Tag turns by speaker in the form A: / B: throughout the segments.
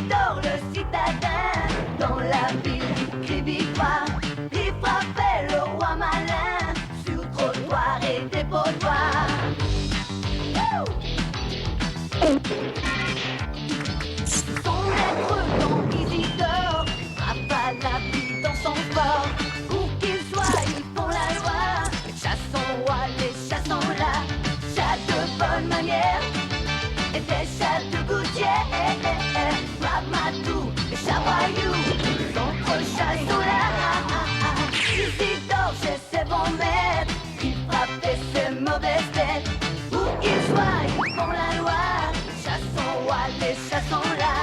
A: Isidore le citadin, dans la ville crie victoire. Il frappait le roi malin, sur trottoir et dépotoir. Son maître dans Isidore frappe à la ville dans son fort. Où qu'il soit, ils font la loi. Les chats sont rois, les chats sont là. Chats de bonne manière et des chats de gouttière. Ramatou, les chats voyous, les autres chats sont là. Isidore chez ses bons maîtres, il frappait ses mauvaises têtes. Où qu'ils soient, ils font la loi. Les chats sont rois, les chats sont là.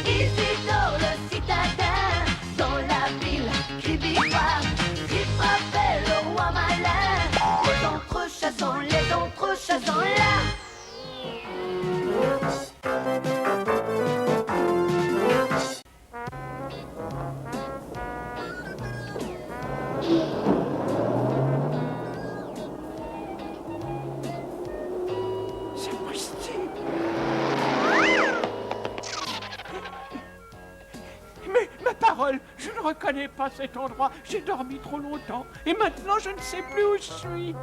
A: Isidore le citadin, dans la ville crie victoire. Il frappait le roi malin. Les autres chats sont là.
B: C'est possible. Mais ma parole, je ne reconnais pas cet endroit. J'ai dormi trop longtemps et maintenant je ne sais plus où je suis.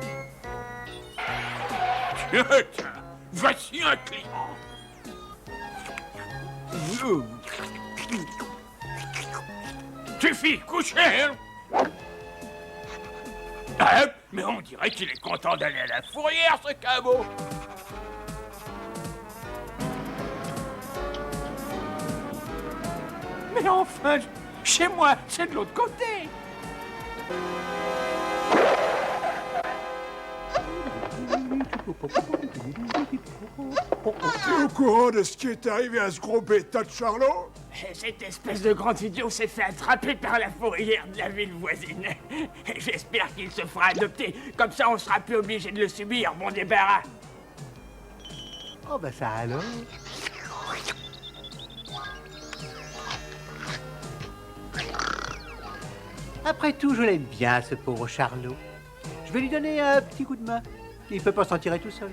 C: Tiens, voici un client. Suffit, couchez, hein. Ah, mais on dirait qu'il est content d'aller à la fourrière, ce cabot.
B: Mais enfin, chez moi, c'est de l'autre côté.
D: T'es au courant de ce qui est arrivé à ce gros bêta de Charlot?
E: Cette espèce de grand idiot s'est fait attraper par la fourrière de la ville voisine. J'espère qu'il se fera adopter. Comme ça, on sera plus obligé de le subir, bon débarras.
F: Oh bah ça alors. Après tout, je l'aime bien, ce pauvre Charlot. Je vais lui donner un petit coup de main. Il peut pas s'en tirer tout seul.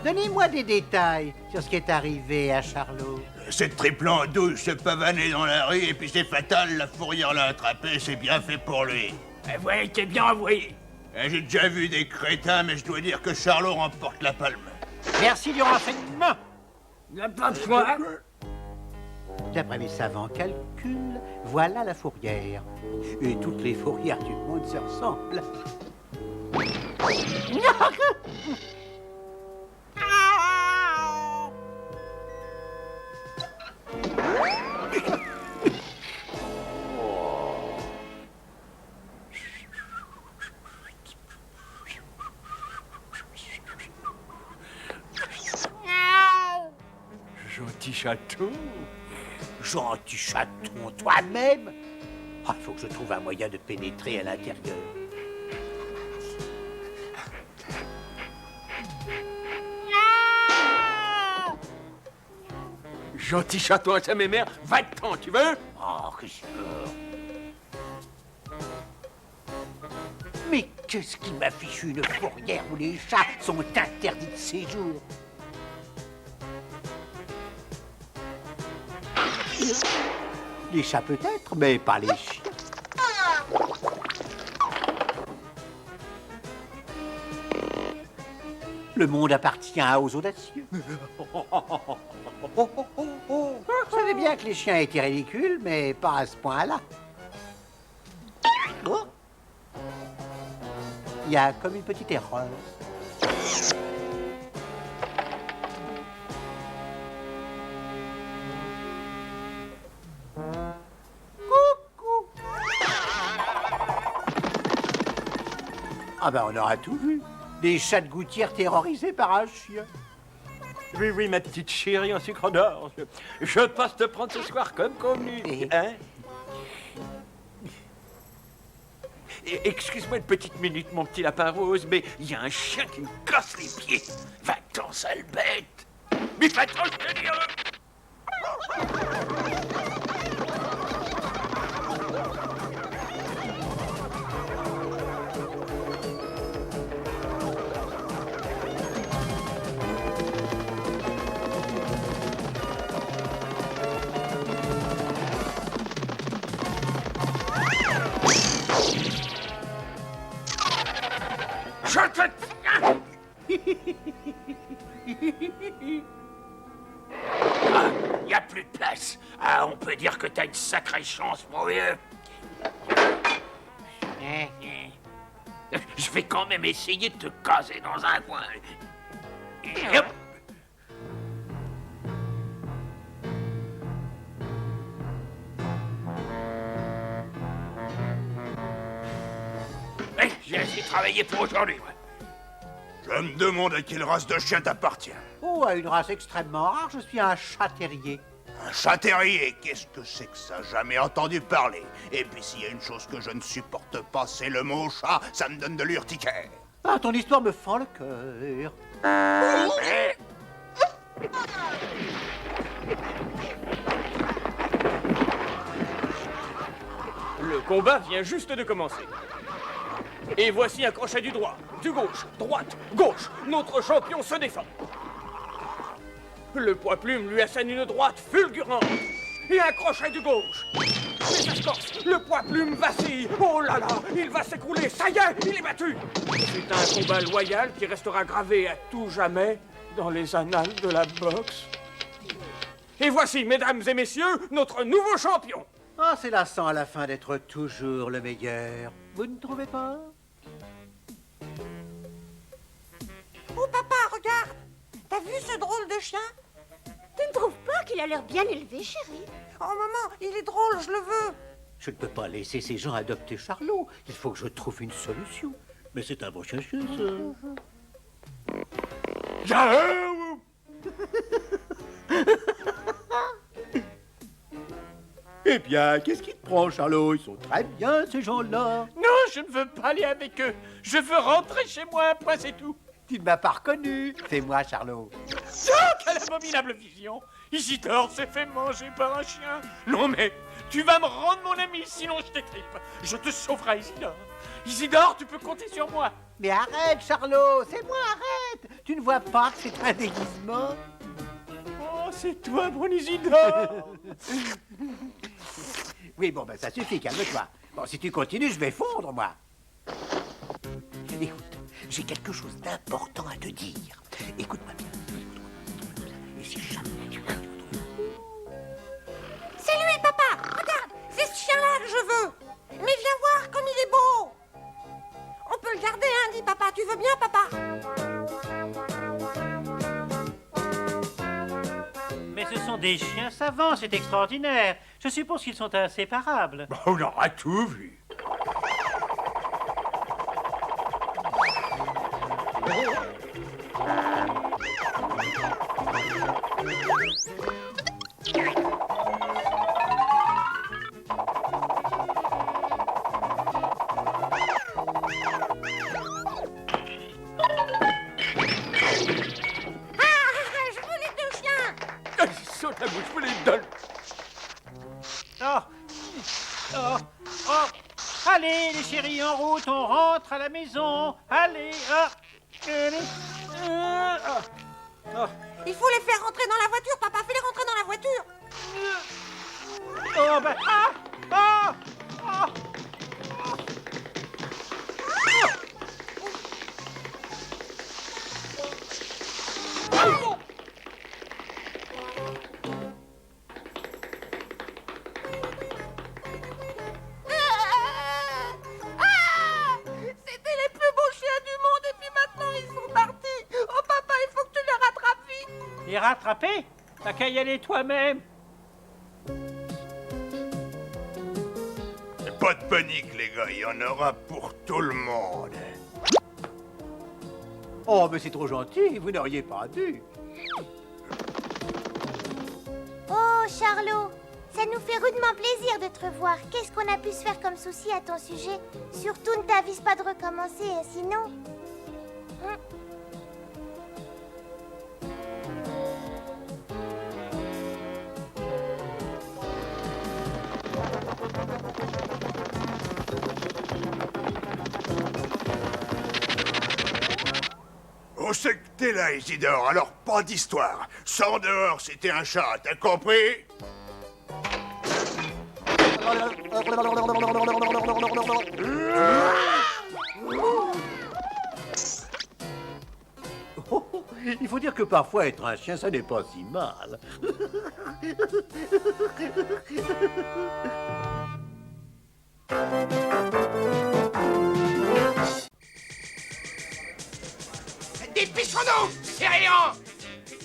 F: Donnez-moi des détails sur ce qui est arrivé à Charlot.
C: Cette triple en douce se pavaner dans la rue et puis c'est fatal, la fourrière l'a attrapé, c'est bien fait pour lui.
E: Voilà, t'es bien envoyé.
C: J'ai déjà vu des crétins, mais je dois dire que Charlot remporte la palme.
F: Merci du renseignement.
E: N'importe quoi.
F: D'après mes savants calculs, voilà la fourrière. Et toutes les fourrières du monde se ressemblent.
B: Gentil chaton.
F: Gentil chaton, toi-même. Ah, il faut que je trouve un moyen de pénétrer à l'intérieur.
B: Gentil chaton à sa mémère, va-t'en, tu veux?
F: Oh, Richard. Mais qu'est-ce qui m'a fichu une fourrière où les chats sont interdits de séjour? Les chats peut-être, mais pas les chiens. Le monde appartient aux audacieux. Vous savez bien que les chiens étaient ridicules, mais pas à ce point-là. Oh. Il y a comme une petite erreur. Coucou. Ah ben on aura tout vu. Des chats de gouttière terrorisés par un chien.
B: Oui, oui, ma petite chérie en sucre d'or. Je passe te prendre ce soir comme convenu. Hein? Excuse-moi une petite minute, mon petit lapin rose, mais il y a un chien qui me casse les pieds. Va-t'en, sale bête. Mais va-t'en, je te dis. une sacrée chance, mon vieux. Je vais quand même essayer de te caser dans un coin. Et hop. J'ai assez travaillé pour aujourd'hui.
C: Je me demande à quelle race de chien t'appartient.
F: Oh, à une race extrêmement rare, je suis un chat terrier.
C: Un chat terrier, qu'est-ce que c'est que ça? Jamais entendu parler. Et puis s'il y a une chose que je ne supporte pas, c'est le mot chat. Ça me donne de l'urticaire.
F: Ah, ton histoire me fend le cœur.
E: Le combat vient juste de commencer. Et voici un crochet du droit, du gauche, droite, gauche. Notre champion se défend. Le poids-plume lui assène une droite fulgurante. Et un crochet du gauche. Mais ça se corse, le poids-plume vacille. Oh là là, il va s'écrouler. Ça y est, il est battu. C'est un combat loyal qui restera gravé à tout jamais dans les annales de la boxe. Et voici, mesdames et messieurs, notre nouveau champion.
F: Ah, c'est lassant à la fin d'être toujours le meilleur. Vous ne trouvez pas?
G: Oh papa, regarde! T'as vu ce drôle de chien?
A: Tu ne trouves pas qu'il a l'air bien élevé, chérie?
G: Oh maman, il est drôle, je le veux!
F: Je ne peux pas laisser ces gens adopter Charlot. Il faut que je trouve une solution. Mais c'est un bon chien, ça. Eh bien, qu'est-ce qui te prend, Charlot? Ils sont très bien, ces gens-là.
B: Non, je ne veux pas aller avec eux. Je veux rentrer chez moi, point c'est tout.
F: Tu ne m'as pas reconnu. Fais-moi, Charlot.
B: Oh, quelle abominable vision! Isidore s'est fait manger par un chien. Non mais, tu vas me rendre mon ami, sinon je t'étripe. Je te sauverai, Isidore. Isidore, tu peux compter sur moi.
F: Mais arrête, Charlot. C'est moi, arrête. Tu ne vois pas que c'est un déguisement?
B: Oh, c'est toi, mon Isidore.
F: Oui, bon, ben ça suffit, calme-toi. Bon, si tu continues, je vais fondre, moi. Écoute, j'ai quelque chose d'important à te dire. Écoute-moi bien. Et si jamais tu...
G: C'est lui, papa! Regarde! C'est ce chien-là que je veux! Mais viens voir comme il est beau! On peut le garder, hein, dit papa. Tu veux bien, papa?
H: Mais ce sont des chiens savants, c'est extraordinaire. Je suppose qu'ils sont inséparables.
B: On aura tout vu.
G: Je veux les deux chiens!
B: Saute la bouche, je me les donne.
H: Oh. Oh. Oh. Allez, les chéris, en route, on rentre à la maison. Allez, allez.
G: Il faut les faire rentrer dans la voiture, papa. Fais-les rentrer dans la voiture.
H: Oh, ben,
G: C'était les plus beaux chiens du monde et puis maintenant ils sont partis. Oh papa, il faut que tu les rattrapes vite.
H: les rattraper? T'as qu'à y aller toi-même.
C: Pas de panique, les gars, il y en aura pour tout le monde.
F: Oh, mais c'est trop gentil. Vous n'auriez pas dû.
A: Oh, Charlot, ça nous fait rudement plaisir de te revoir. Qu'est-ce qu'on a pu se faire comme souci à ton sujet? Surtout, ne t'avise pas de recommencer, sinon...
C: On sait que t'es là, Isidore, alors pas d'histoire. Sors dehors, c'était un chat, t'as compris?
F: Il faut dire que parfois être un chien, ça n'est pas si mal.
E: Dépêchons-nous, c'est rien.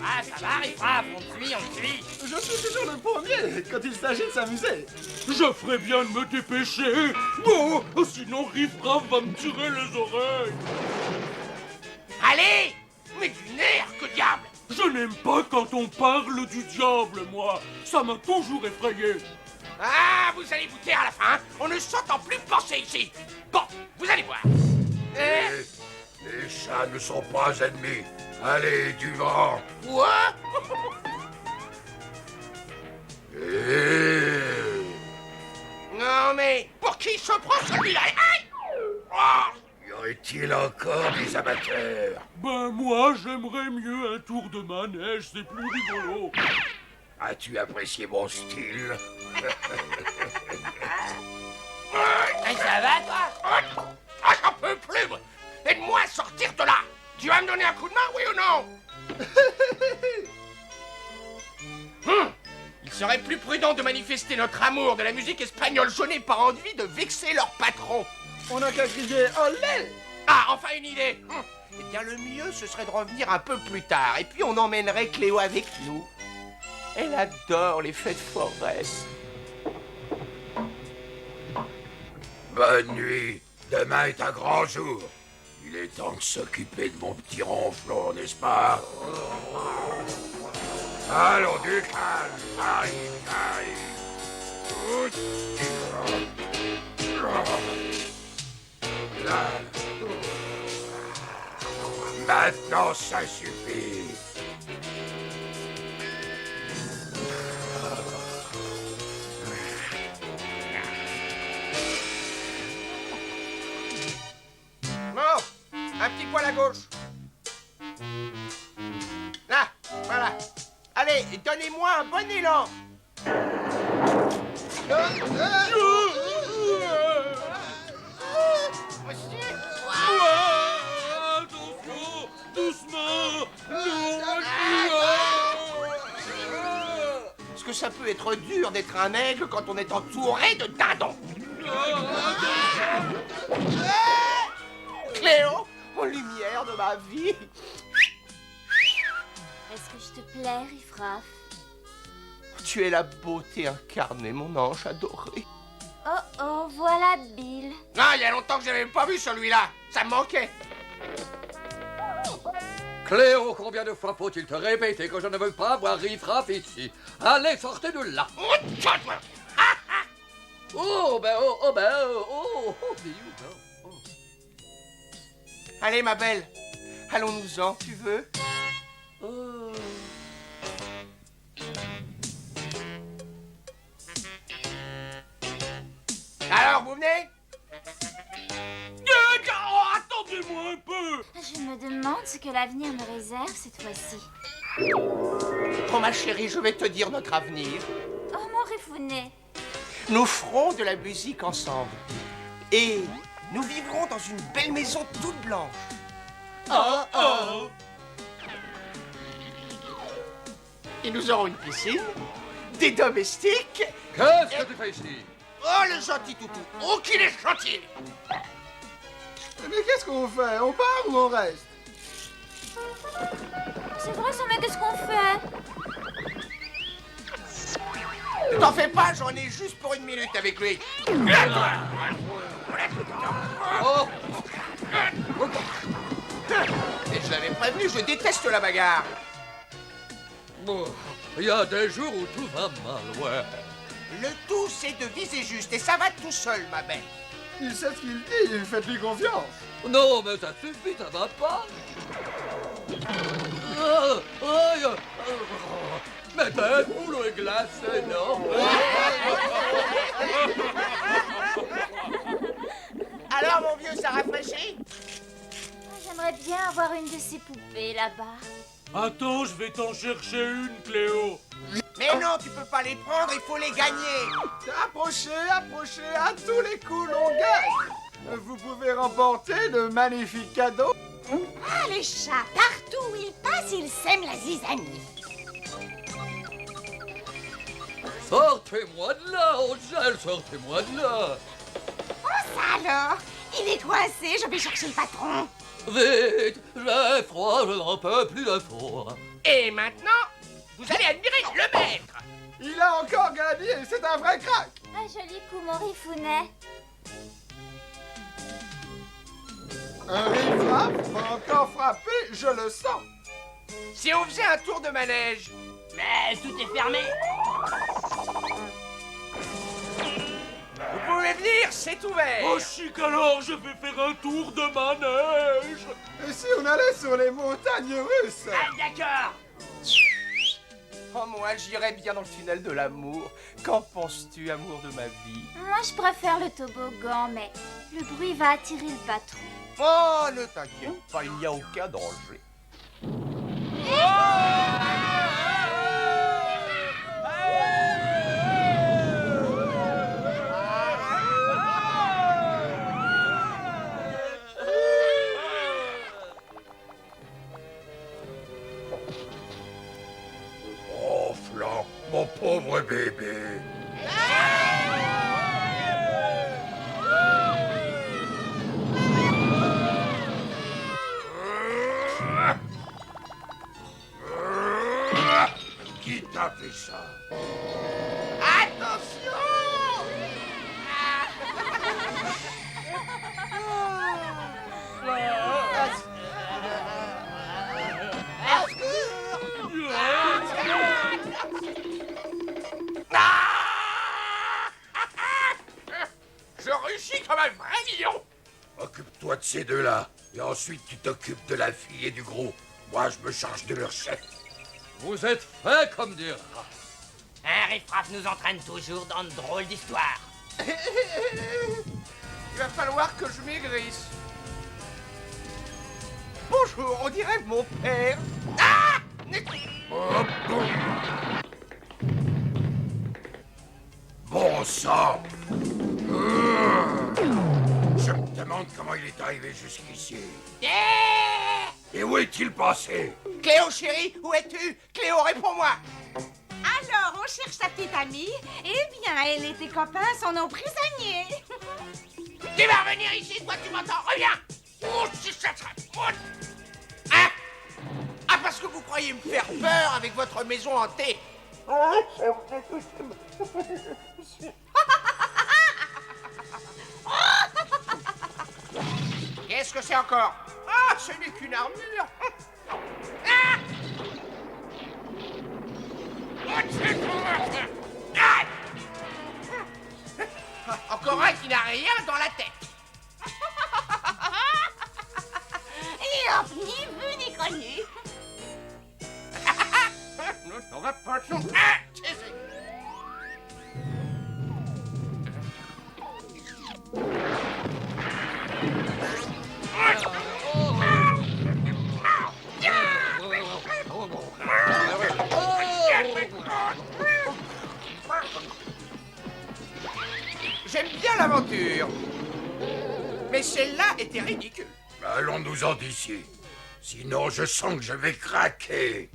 E: Ah, ça va, Riff-Raff, on te suit.
I: Je suis toujours le premier quand il s'agit de s'amuser.
B: Je ferais bien de me dépêcher. Bon, sinon Riff-Raff va me tirer les oreilles.
E: Allez, mais du nerf, que diable.
B: Je n'aime pas quand on parle du diable, moi. Ça m'a toujours effrayé.
E: Ah, vous allez vous taire à la fin. On ne s'entend plus penser ici. Bon, vous allez voir.
C: Les chats ne sont pas ennemis. Allez, du vent.
E: Quoi? Non mais, pour qui se prend celui-là? Aïe! Oh!
C: Y aurait-il encore des amateurs?
B: Ben moi, j'aimerais mieux un tour de manège, c'est plus rigolo.
C: As-tu apprécié mon style?
E: Ça va, toi? Ah, j'en peux plus, moi. Aide-moi à sortir de là. Tu vas me donner un coup de main, oui ou non? Il serait plus prudent de manifester notre amour de la musique espagnole. Je n'ai pas envie de vexer leur patron.
I: On n'a qu'à crier olé.
E: Ah, enfin une idée. Eh bien, le mieux, ce serait de revenir un peu plus tard. Et puis, on emmènerait Cléo avec nous. Elle adore les fêtes foraines.
C: Bonne nuit. Demain est un grand jour. Il est temps de s'occuper de mon petit ronflon, n'est-ce pas? Allons, du calme. Arrive. Maintenant, ça suffit.
E: Bon, un petit poil à gauche. Là, voilà. Allez, donnez-moi un bon élan. Est-ce que ça peut être dur d'être un aigle quand on est entouré de dindons? Cléo, en lumière de ma vie.
A: Est-ce que je te plais, Riff-Raff?
E: Tu es la beauté incarnée, mon ange adoré.
A: Oh, voilà Bill.
E: Ah, il y a longtemps que je n'avais pas vu celui-là. Ça me manquait.
J: Cléo, combien de fois faut-il te répéter que je ne veux pas voir Riff-Raff ici? Allez, sortez de là!
E: Allez, ma belle, allons-nous-en, tu veux? Alors, vous venez?
B: Attendez-moi un peu.
A: Je me demande ce que l'avenir me réserve cette fois-ci.
E: Oh, ma chérie, je vais te dire notre avenir.
A: Oh, mon Riffounet.
E: Nous ferons de la musique ensemble. Et nous vivrons dans une belle maison toute blanche. Et nous aurons une piscine, des domestiques.
J: Qu'est-ce que tu fais ici?
E: Oh, le gentil toutou. Oh, qu'il est gentil.
I: Mais qu'est-ce qu'on fait? On part ou on reste?
A: C'est vrai, ça, mais qu'est-ce qu'on fait?
E: Ne t'en fais pas, j'en ai juste pour 1 minute avec lui. Et je l'avais prévenu, je déteste la bagarre.
J: Bon, il y a des jours où tout va mal, ouais.
E: Le tout, c'est de viser juste, et ça va tout seul, ma belle.
I: Il sait ce qu'il dit, faites-lui confiance.
J: Non, mais ça suffit, ça va pas. Mais ta boule est glacée, non?
E: Alors, mon vieux, ça rafraîchit?
A: J'aimerais bien avoir une de ces poupées là-bas.
B: Attends, je vais t'en chercher une, Cléo.
E: Mais non, tu peux pas les prendre, il faut les gagner.
I: Approchez, approchez, à tous les coups, l'on gagne. Vous pouvez remporter de magnifiques cadeaux.
G: Ah, les chats, partout où ils passent, ils sèment la zizanie.
J: Sortez-moi de là, Angèle, sortez-moi de là.
G: Oh, ça alors? Il est coincé, je vais chercher le patron.
J: Vite, j'ai froid, je n'en peux plus de froid.
E: Et maintenant, vous allez admirer le maître.
I: Il a encore gagné, c'est un vrai crack.
A: Un joli coup, mon Rifounet.
I: Un riff-raff va encore frapper, je le sens.
E: Si on faisait un tour de manège. Mais tout est fermé. Vous pouvez venir, c'est ouvert.
B: Oh chic alors, je vais faire un tour de manège.
I: Et si on allait sur les montagnes russes?
E: Ah, d'accord. Oh, moi, j'irais bien dans le tunnel de l'amour. Qu'en penses-tu, amour de ma vie?
A: Moi, je préfère le toboggan, mais le bruit va attirer le patron.
E: Oh, ne t'inquiète pas, il n'y a aucun danger.
C: Oh, Flan, mon pauvre bébé. Qui t'a fait ça?
E: Attention! Je rugis comme un vrai lion.
C: Occupe-toi de ces deux-là, et ensuite tu t'occupes de la fille et du gros. Moi, je me charge de leur chef.
J: Vous êtes fait comme des rats.
E: Un riff-raff nous entraîne toujours dans de drôles d'histoires. Il va falloir que je maigrisse. Bonjour, on dirait mon père. Ah!
C: Oh, bon. Bon sang. Je me demande comment il est arrivé jusqu'ici. Et où est-il passé?
E: Cléo, chérie, où es-tu? Cléo, réponds-moi.
G: Alors, on cherche sa petite amie. Eh bien, elle et tes copains sont nos prisonniers.
E: Tu vas revenir ici, toi, tu m'entends? Reviens. Oh, si ça serait... Hein? Ah, parce que vous croyez me faire peur avec votre maison hantée. Qu'est-ce que c'est encore? Ah, ce n'est qu'une armure. Ah! Encore un qui n'a rien dans la tête.
G: Et hop, ni vu ni connu.
E: On va pas... Ah! J'aime bien l'aventure. Mais celle-là était ridicule.
C: Allons-nous-en d'ici. Sinon, je sens que je vais craquer.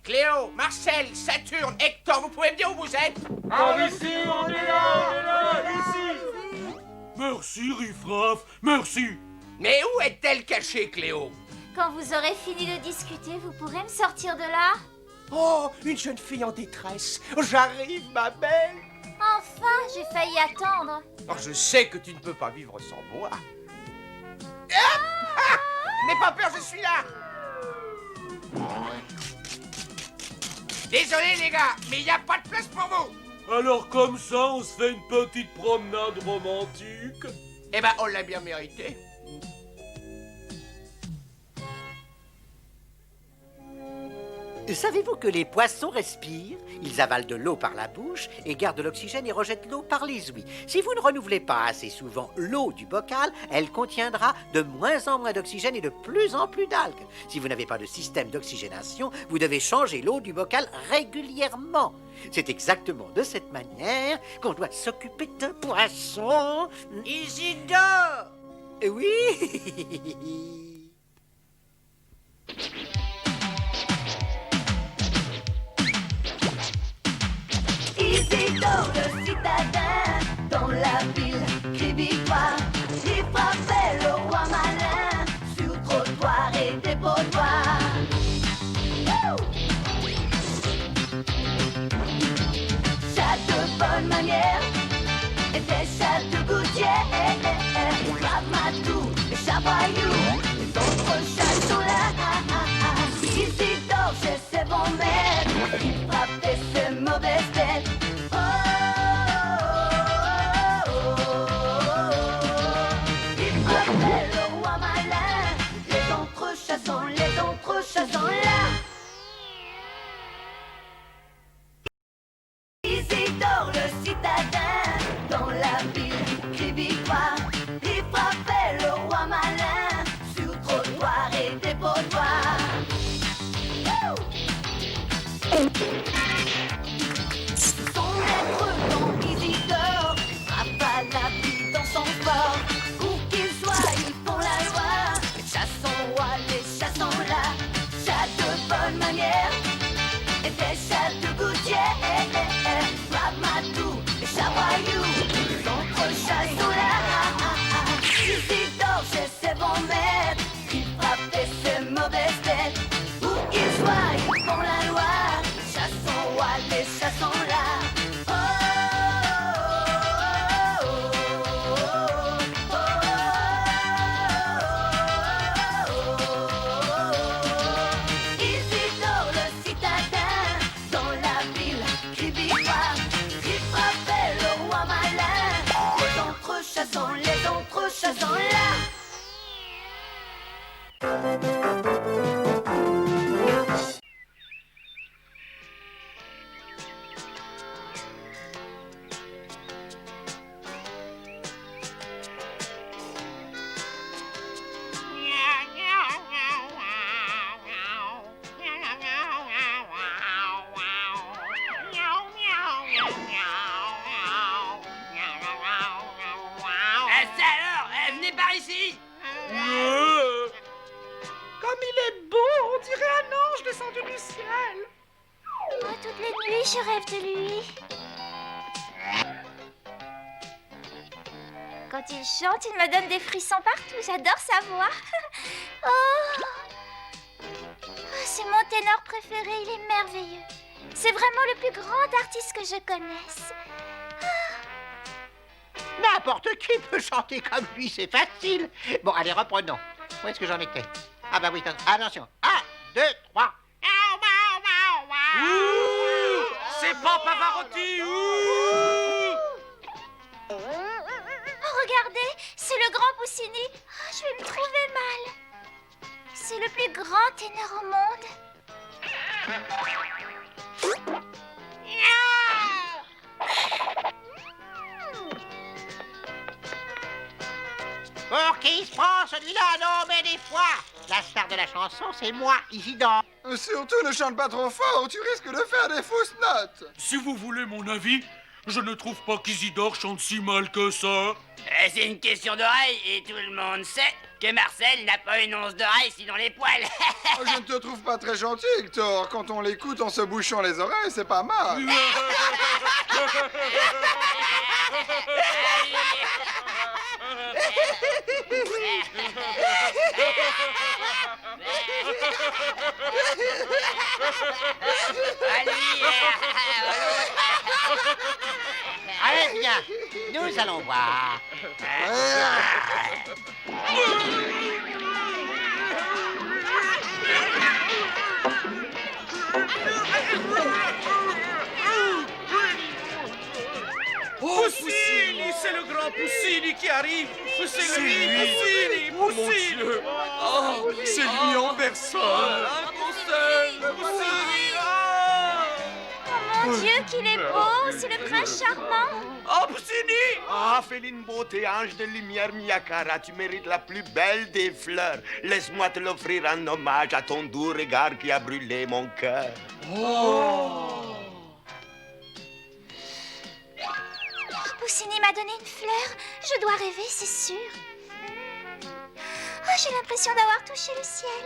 E: Cléo, Marcel, Saturne, Hector, vous pouvez me dire où vous êtes?
B: Ici, on est là, ici. Merci, Riffraff, merci.
E: Mais où est-elle cachée, Cléo?
A: Quand vous aurez fini de discuter, vous pourrez me sortir de là?
E: Oh, une jeune fille en détresse. J'arrive, ma belle.
A: Enfin, j'ai failli attendre.
E: Oh, je sais que tu ne peux pas vivre sans moi. Ah! N'aie pas peur, je suis là. Désolé, les gars, mais il n'y a pas de place pour vous.
B: Alors comme ça, on se fait une petite promenade romantique.
E: Eh ben, on l'a bien mérité.
F: Savez-vous que les poissons respirent? Ils avalent de l'eau par la bouche et gardent l'oxygène et rejettent l'eau par les ouïes. Si vous ne renouvelez pas assez souvent l'eau du bocal, elle contiendra de moins en moins d'oxygène et de plus en plus d'algues. Si vous n'avez pas de système d'oxygénation, vous devez changer l'eau du bocal régulièrement. C'est exactement de cette manière qu'on doit s'occuper d'un poisson.
E: Isidore!
F: Oui.
A: Isidore Isidore le citadin, dans la ville, crie victoire. Il frappait le roi malin, sur trottoir et dépotoir. Chat de bonne manière, et des chats de gouttière. Ramatou, les chavaillous, les autres chats sont là. Isidore chez ses bons maîtres, il frappait ses mauvaises têtes. Il frappait le roi malin, les autres chats sont là. Isidore le citadin, dans la ville, crie victoire. Il frappait le roi malin, sur trottoir et dépotoir. Son maître dans Isidore, frappe à la ville dans son fort. Où qu'il soit, ils font la loi. Les chats sont rois, les chats sont là. Chats de bonne manière, et des chats de gouttière. Ramatou, les chavaillous, les autres chats sont là. Isidore chez ses bons maîtres, il frappait ses mauvaises têtes. Où qu'ils soient, ils font la loi. Les chats sont rois, les chats sont là. Isidore le citadin, dans la ville, crie victoire. Il frappait le roi malin. Les autres chats sont là.
K: Ça alors, venez par ici.
H: Comme il est beau, on dirait un ange descendu du ciel.
L: Moi, toutes les nuits, je rêve de lui. Quand il chante, il me donne des frissons partout. J'adore sa voix. Oh, c'est mon ténor préféré, il est merveilleux. C'est vraiment le plus grand artiste que je connaisse.
F: N'importe qui peut chanter comme lui, c'est facile. Bon, allez, reprenons. Où est-ce que j'en étais? Ah bah oui, attention. 1, 2, 3.
B: C'est pas Pavarotti.
L: Oh, regardez, c'est le grand Poussini. Oh, je vais me trouver mal. C'est le plus grand ténor au monde.
F: Pour qui se prend celui-là? Non, mais des fois, la star de la chanson, c'est moi, Isidore.
I: Surtout, ne chante pas trop fort, tu risques de faire des fausses notes.
B: Si vous voulez mon avis, je ne trouve pas qu'Isidore chante si mal que ça.
K: C'est une question d'oreille et tout le monde sait que Marcel n'a pas une once d'oreille sinon les poils.
I: Je ne te trouve pas très gentil, Hector. Quand on l'écoute en se bouchant les oreilles, c'est pas mal.
F: Allez, viens, nous allons voir.
B: Poussini, c'est le grand Poussini qui arrive. C'est lui, Poussini.
I: Oh, c'est lui en personne.
B: Poussini.
L: Oh mon Dieu, qu'il est beau, c'est le prince charmant.
B: Oh, Poussini.
M: Ah, féline beauté, ange de lumière, Miyakara, tu mérites la plus belle des fleurs. Laisse-moi te l'offrir en hommage à ton doux regard qui a brûlé mon cœur.
L: Poussini m'a donné une fleur. Je dois rêver, c'est sûr. Oh, j'ai l'impression d'avoir touché le ciel.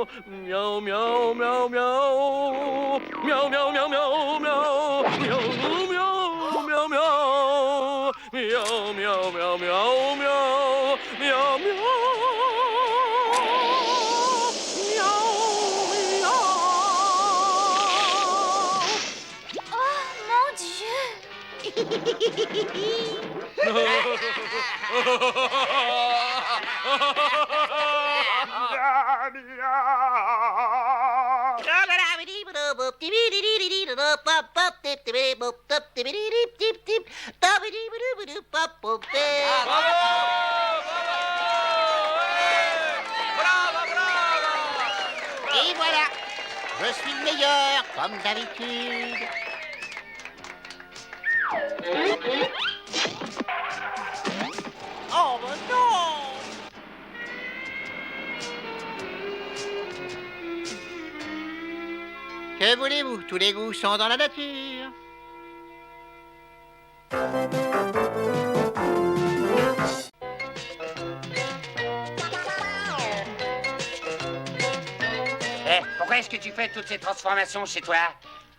N: Miaou, miaou, miaou, miaou. Miaou, miaou, miaou, miaou, miaou. Miaou, miaou, miaou, miaou. Miaou, miaou, miaou, miaou, miaou. Miaou,
L: Oh, mon Dieu!
F: Et voilà, je suis le meilleur, comme d'habitude.
E: Oh, ben non!
F: Que voulez-vous, tous les goûts sont dans la nature.
K: Pourquoi est-ce que tu fais toutes ces transformations chez toi?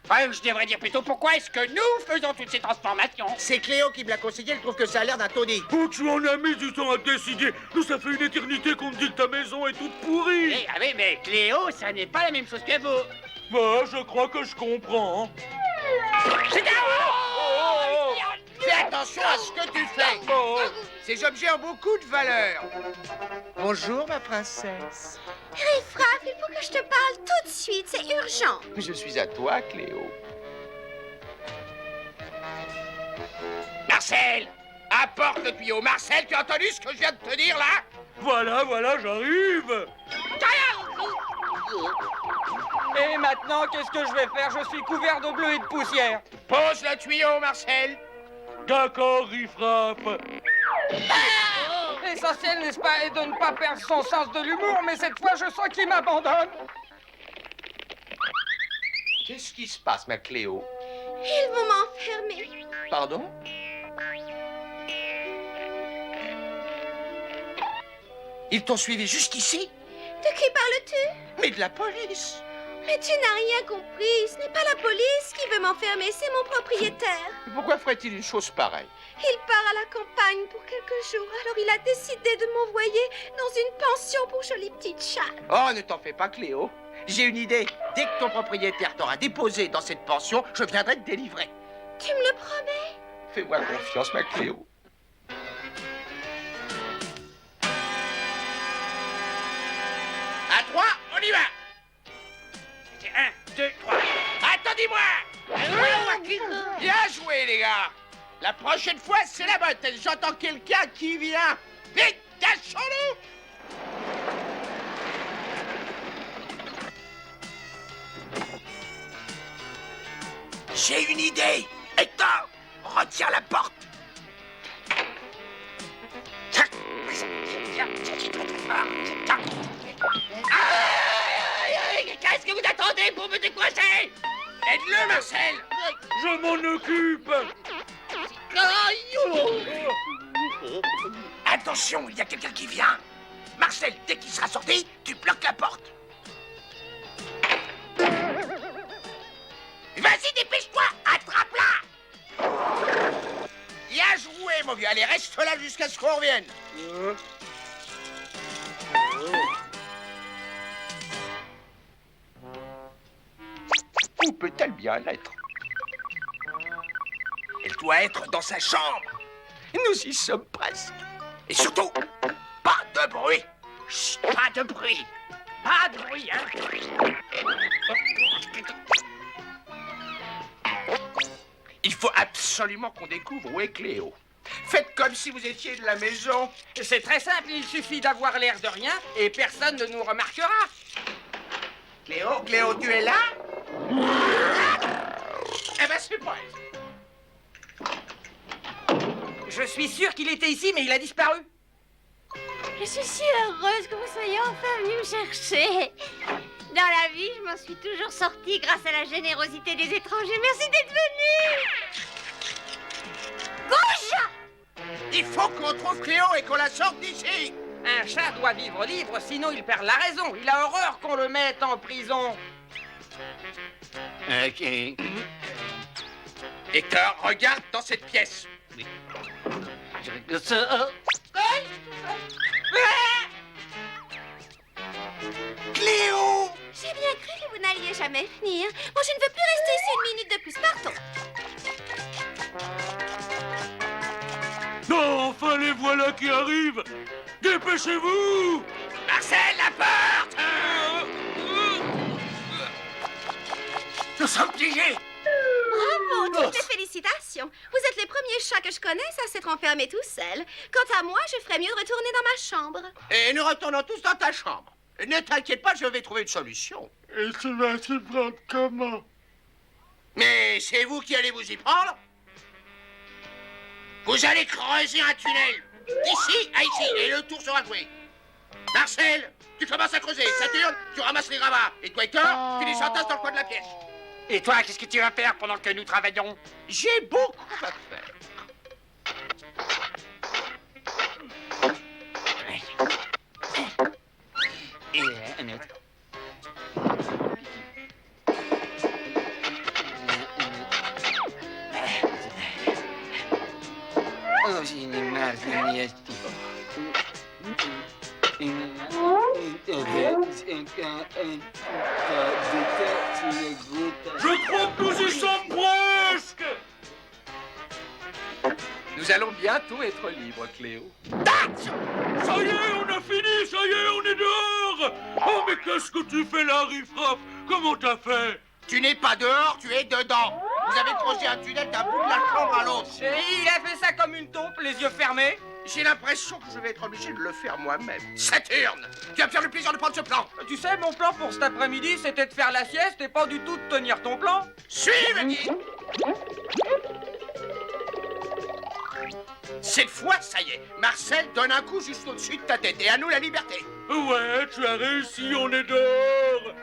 K: Enfin, je devrais dire plutôt, pourquoi est-ce que nous faisons toutes ces transformations?
O: C'est Cléo qui me l'a conseillé, elle trouve que ça a l'air d'un taudis.
N: Oh, tu en as mis du temps à décider. Nous, ça fait une éternité qu'on me dit que ta maison est toute pourrie.
K: Ah oui, mais Cléo, ça n'est pas la même chose que vous.
N: Bah, je crois que je comprends.
K: C'est à vous!
O: Fais attention à ce que tu fais. Ces objets ont beaucoup de valeur. Bonjour, ma princesse.
G: Riffraff, il faut que je te parle tout de suite, c'est urgent.
O: Je suis à toi, Cléo.
P: Marcel, apporte le tuyau. Marcel, tu as entendu ce que je viens de te dire, là?
N: Voilà, j'arrive.
E: Et maintenant, qu'est-ce que je vais faire? Je suis couvert de bleu et de poussière.
P: Pose le tuyau, Marcel.
N: D'accord, Riffraff.
E: L'essentiel, n'est-ce pas, est de ne pas perdre son sens de l'humour, mais cette fois, je sens qu'il m'abandonne.
O: Qu'est-ce qui se passe, ma Cléo?
G: Ils vont m'enfermer.
O: Pardon? Ils t'ont suivi jusqu'ici?
G: De qui parles-tu?
O: Mais de la police!
G: Mais tu n'as rien compris. Ce n'est pas la police qui veut m'enfermer, c'est mon propriétaire.
O: Pourquoi ferait-il une chose pareille?
G: Il part à la campagne pour quelques jours, alors il a décidé de m'envoyer dans une pension pour jolies petites chattes.
O: Oh, ne t'en fais pas, Cléo. J'ai une idée. Dès que ton propriétaire t'aura déposé dans cette pension, je viendrai te délivrer.
G: Tu me le promets?
O: Fais-moi confiance, ma Cléo.
P: À 3, on y va. C'est 1, 2, 3. Attendez-moi. Bien joué, les gars. La prochaine fois, c'est la bonne. J'entends quelqu'un qui vient. Vite, cachons-nous.
O: J'ai une idée. Hector, retire la porte.
P: Qu'est-ce que vous attendez pour me décoincer? Aide-le, Marcel.
N: Je m'en occupe.
O: Attention, il y a quelqu'un qui vient. Marcel, dès qu'il sera sorti, tu bloques la porte.
P: Vas-y, dépêche-toi. Attrape-la. Bien joué, mon vieux. Allez, reste là jusqu'à ce qu'on revienne.
O: Où peut-elle bien être? Elle doit être dans sa chambre. Nous y sommes presque. Et surtout, pas de bruit.
P: Chut, pas de bruit. Pas de bruit, hein.
O: Il faut absolument qu'on découvre où est Cléo. Faites comme si vous étiez de la maison.
E: C'est très simple, il suffit d'avoir l'air de rien et personne ne nous remarquera.
O: Cléo, tu es là?
P: Eh ben, c'est pas.
E: Je suis sûr qu'il était ici, mais il a disparu.
L: Je suis si heureuse que vous soyez enfin venu me chercher. Dans la vie, je m'en suis toujours sortie grâce à la générosité des étrangers. Merci d'être venu. Gauche!
P: Il faut qu'on trouve Cléo et qu'on la sorte d'ici.
E: Un chat doit vivre libre, sinon il perd la raison. Il a horreur qu'on le mette en prison.
K: Ok. Hector, regarde dans cette pièce. Oui. Je regarde ça.
A: Cléo! J'ai bien cru que vous n'alliez jamais venir. Bon, je ne veux plus rester ici une minute de plus. Partons.
N: Non, enfin les voilà qui arrivent. Dépêchez-vous.
K: Marcel, la porte! Nous sommes piégés.
A: Bravo, toutes mes félicitations. Vous êtes les premiers chats que je connaisse à s'être enfermés tout seuls. Quant à moi, je ferais mieux de retourner dans ma chambre.
P: Et nous retournons tous dans ta chambre. Ne t'inquiète pas, je vais trouver une solution.
D: Et tu vas t'y prendre comment?
P: Mais c'est vous qui allez vous y prendre? Vous allez creuser un tunnel. D'ici à ici, et le tour sera joué. Marcel, tu commences à creuser. Saturne, tu ramasses les gravats. Et toi, Hector, tu les entasses dans le coin de la pièce.
K: Et toi, qu'est-ce que tu vas faire pendant que nous travaillons?
P: J'ai beaucoup à faire.
K: Et un autre. Oh, j'ai une mal,
N: Je crois que nous y sommes presque.
J: Nous allons bientôt être libres, Cléo.
N: Ça y est, on a fini, ça y est, on est dehors. Oh, mais qu'est-ce que tu fais là, Riffraff? Comment t'as fait?
P: Tu n'es pas dehors, tu es dedans. Vous avez creusé un tunnel d'un bout de la chambre à l'autre.
E: Et il a fait ça comme une taupe, les yeux fermés.
P: J'ai l'impression que je vais être obligé de le faire moi-même. Saturne, tu vas me faire le plaisir de prendre ce plan.
E: Tu sais, mon plan pour cet après-midi, c'était de faire la sieste et pas du tout de tenir ton plan.
P: Suivez-moi. Cette fois, ça y est, Marcel donne un coup juste au-dessus de ta tête et à nous la liberté.
N: Ouais, tu as réussi, on est dehors.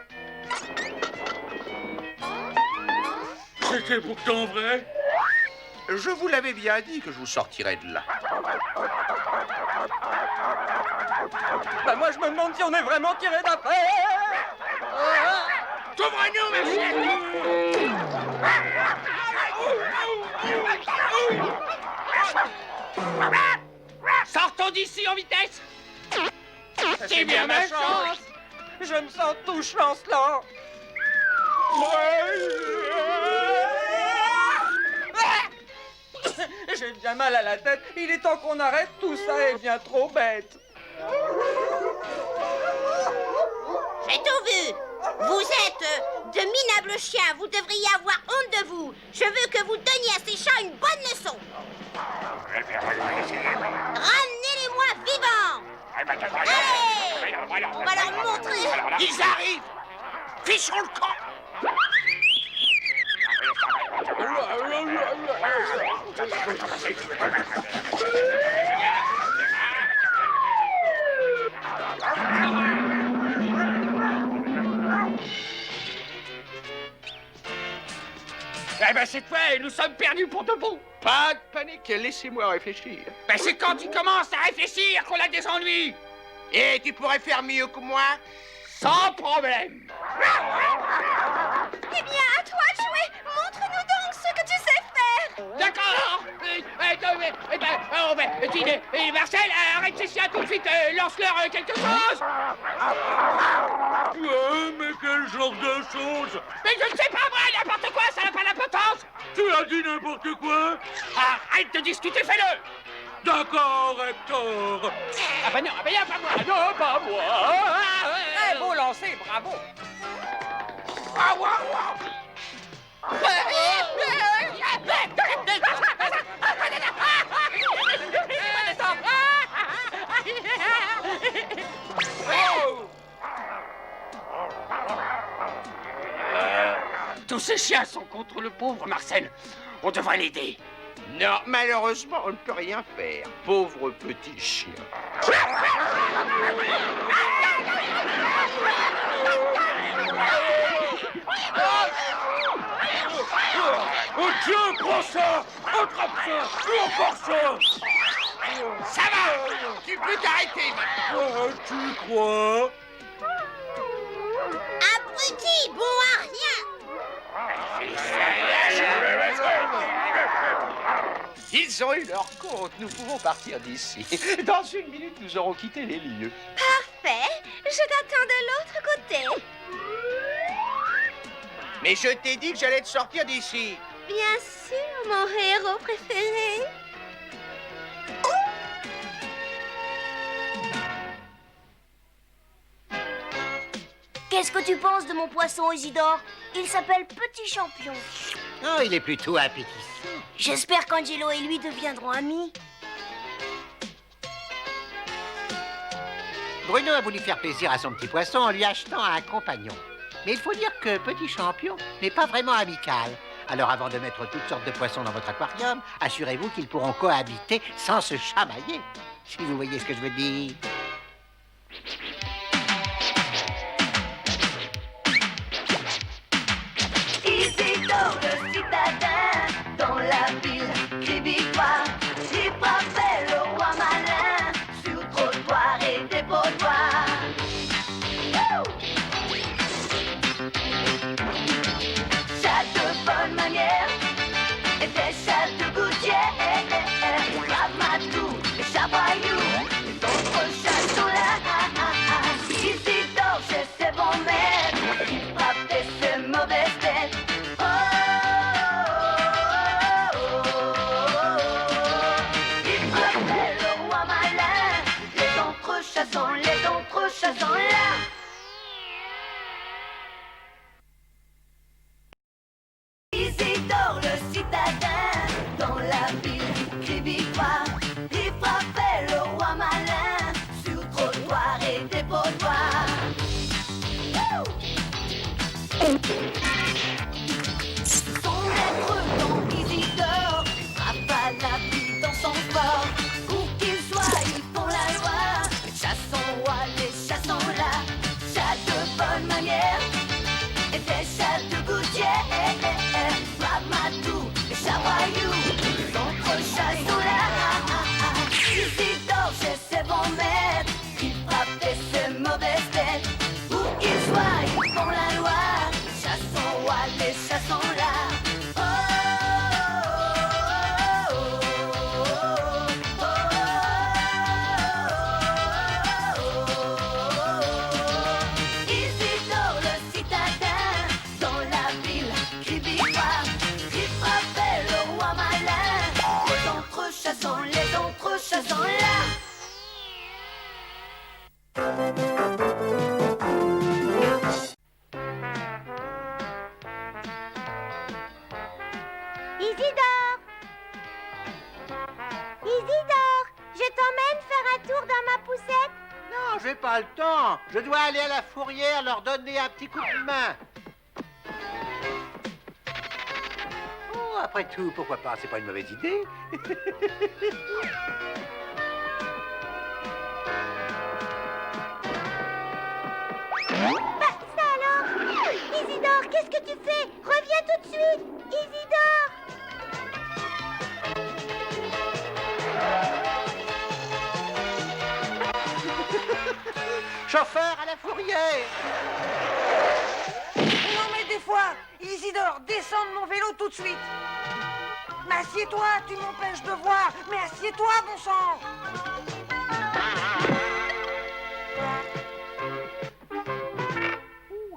N: C'était pourtant vrai.
P: Je vous l'avais bien dit que je vous sortirais de là.
E: Bah moi, je me demande si on est vraiment tiré d'affaire.
P: T'ouvre-nous, Marcel.
K: Sortons d'ici en vitesse.
E: C'est bien ma chance. Je me sens tout chancelant. J'ai bien mal à la tête. Il est temps qu'on arrête tout ça, est bien trop bête.
G: J'ai tout vu. Vous êtes de minables chiens. Vous devriez avoir honte de vous. Je veux que vous donniez à ces chats une bonne leçon. Ramenez-les-moi vivants. Allez, on va leur montrer.
P: Ils arrivent. Fichons le camp.
K: Eh ben cette fois, nous sommes perdus pour de bon.
P: Pas de panique, laissez-moi réfléchir.
K: Ben c'est quand tu commences à réfléchir qu'on a des ennuis.
P: Et tu pourrais faire mieux que moi?
K: Sans problème.
A: Eh bien, à toi de jouer. Montre-nous donc ce que tu sais faire.
K: D'accord. Marcel, arrête ces chiens tout de suite. Lance-leur quelque chose.
N: Ouais, mais quel genre de chose?
K: Mais je ne sais pas, moi, n'importe quoi, ça n'a pas d'importance.
N: Tu as dit n'importe quoi?
K: Arrête de discuter, fais-le.
N: D'accord, Hector.
K: Ah bah non, pas moi, non, pas moi.
E: Eh, beau lancer, bravo.
K: Tous ces chiens sont contre le pauvre Marcel. On devrait l'aider.
P: Non, malheureusement, on ne peut rien faire. Pauvre petit chien.
N: Oh tiens, prends ça! Attrape ça! Et encore ça!
P: Ça va! Tu peux t'arrêter maintenant!
N: Tu crois?
G: Abruti, bon à rien.
O: Ils ont eu leur compte, nous pouvons partir d'ici. Dans une minute, nous aurons quitté les lieux.
L: Parfait. Je t'attends de l'autre côté.
O: Mais je t'ai dit que j'allais te sortir d'ici.
L: Bien sûr, mon héros préféré. Qu'est-ce que tu penses de mon poisson, Isidore? Il s'appelle Petit Champion.
F: Oh, il est plutôt appétissant.
L: J'espère qu'Angelo et lui deviendront amis.
F: Bruno a voulu faire plaisir à son petit poisson en lui achetant un compagnon. Mais il faut dire que Petit Champion n'est pas vraiment amical. Alors avant de mettre toutes sortes de poissons dans votre aquarium, assurez-vous qu'ils pourront cohabiter sans se chamailler. Si vous voyez ce que je veux dire.
A: Isidore le citadin, dans la ville, crie victoire. Il frappait le roi malin, sur trottoir et dépotoir. Chat de bonne manière, et des chats de gouttière. Ramatou et Chabayou, les autres chats sont là. Isidore chez ses bons maîtres, il frappait ses mauvaises têtes. Il frappait le roi malin, les autres chats sont là. Isidore le citadin, dans la ville, crie victoire. Il frappait le roi malin, sur trottoir et dépotoir. Son maître dans Isidore, frappe à la vie dans son fort. Où qu'il soit, ils font la loi. Les chats sont rois, les chats sont là. Chats de bonne manière, et des chats de gouttière. Ramatou et Chabayou, les autres chats sont là. Isidore chez ses bons maîtres, il frappait ses mauvaises têtes. Où qu'ils soient, ils font la loi. Les chats sont rois, les chats sont là. Isidore le citadin, dans la ville, crie victoire. Il frappait le roi malin. Les autres chats sont là.
L: Isidore! Isidore! Je t'emmène faire un tour dans ma poussette?
F: Non, j'ai pas le temps. Je dois aller à la fourrière leur donner un petit coup de main. Oh, après tout, pourquoi pas? C'est pas une mauvaise idée.
L: Bah, ça alors? Isidore, qu'est-ce que tu fais? Reviens tout de suite! Isidore!
F: Chauffeur à la fourrière!
G: Non mais des fois, Isidore, descends de mon vélo tout de suite. Mais assieds-toi, tu m'empêches de voir. Mais assieds-toi, bon sang.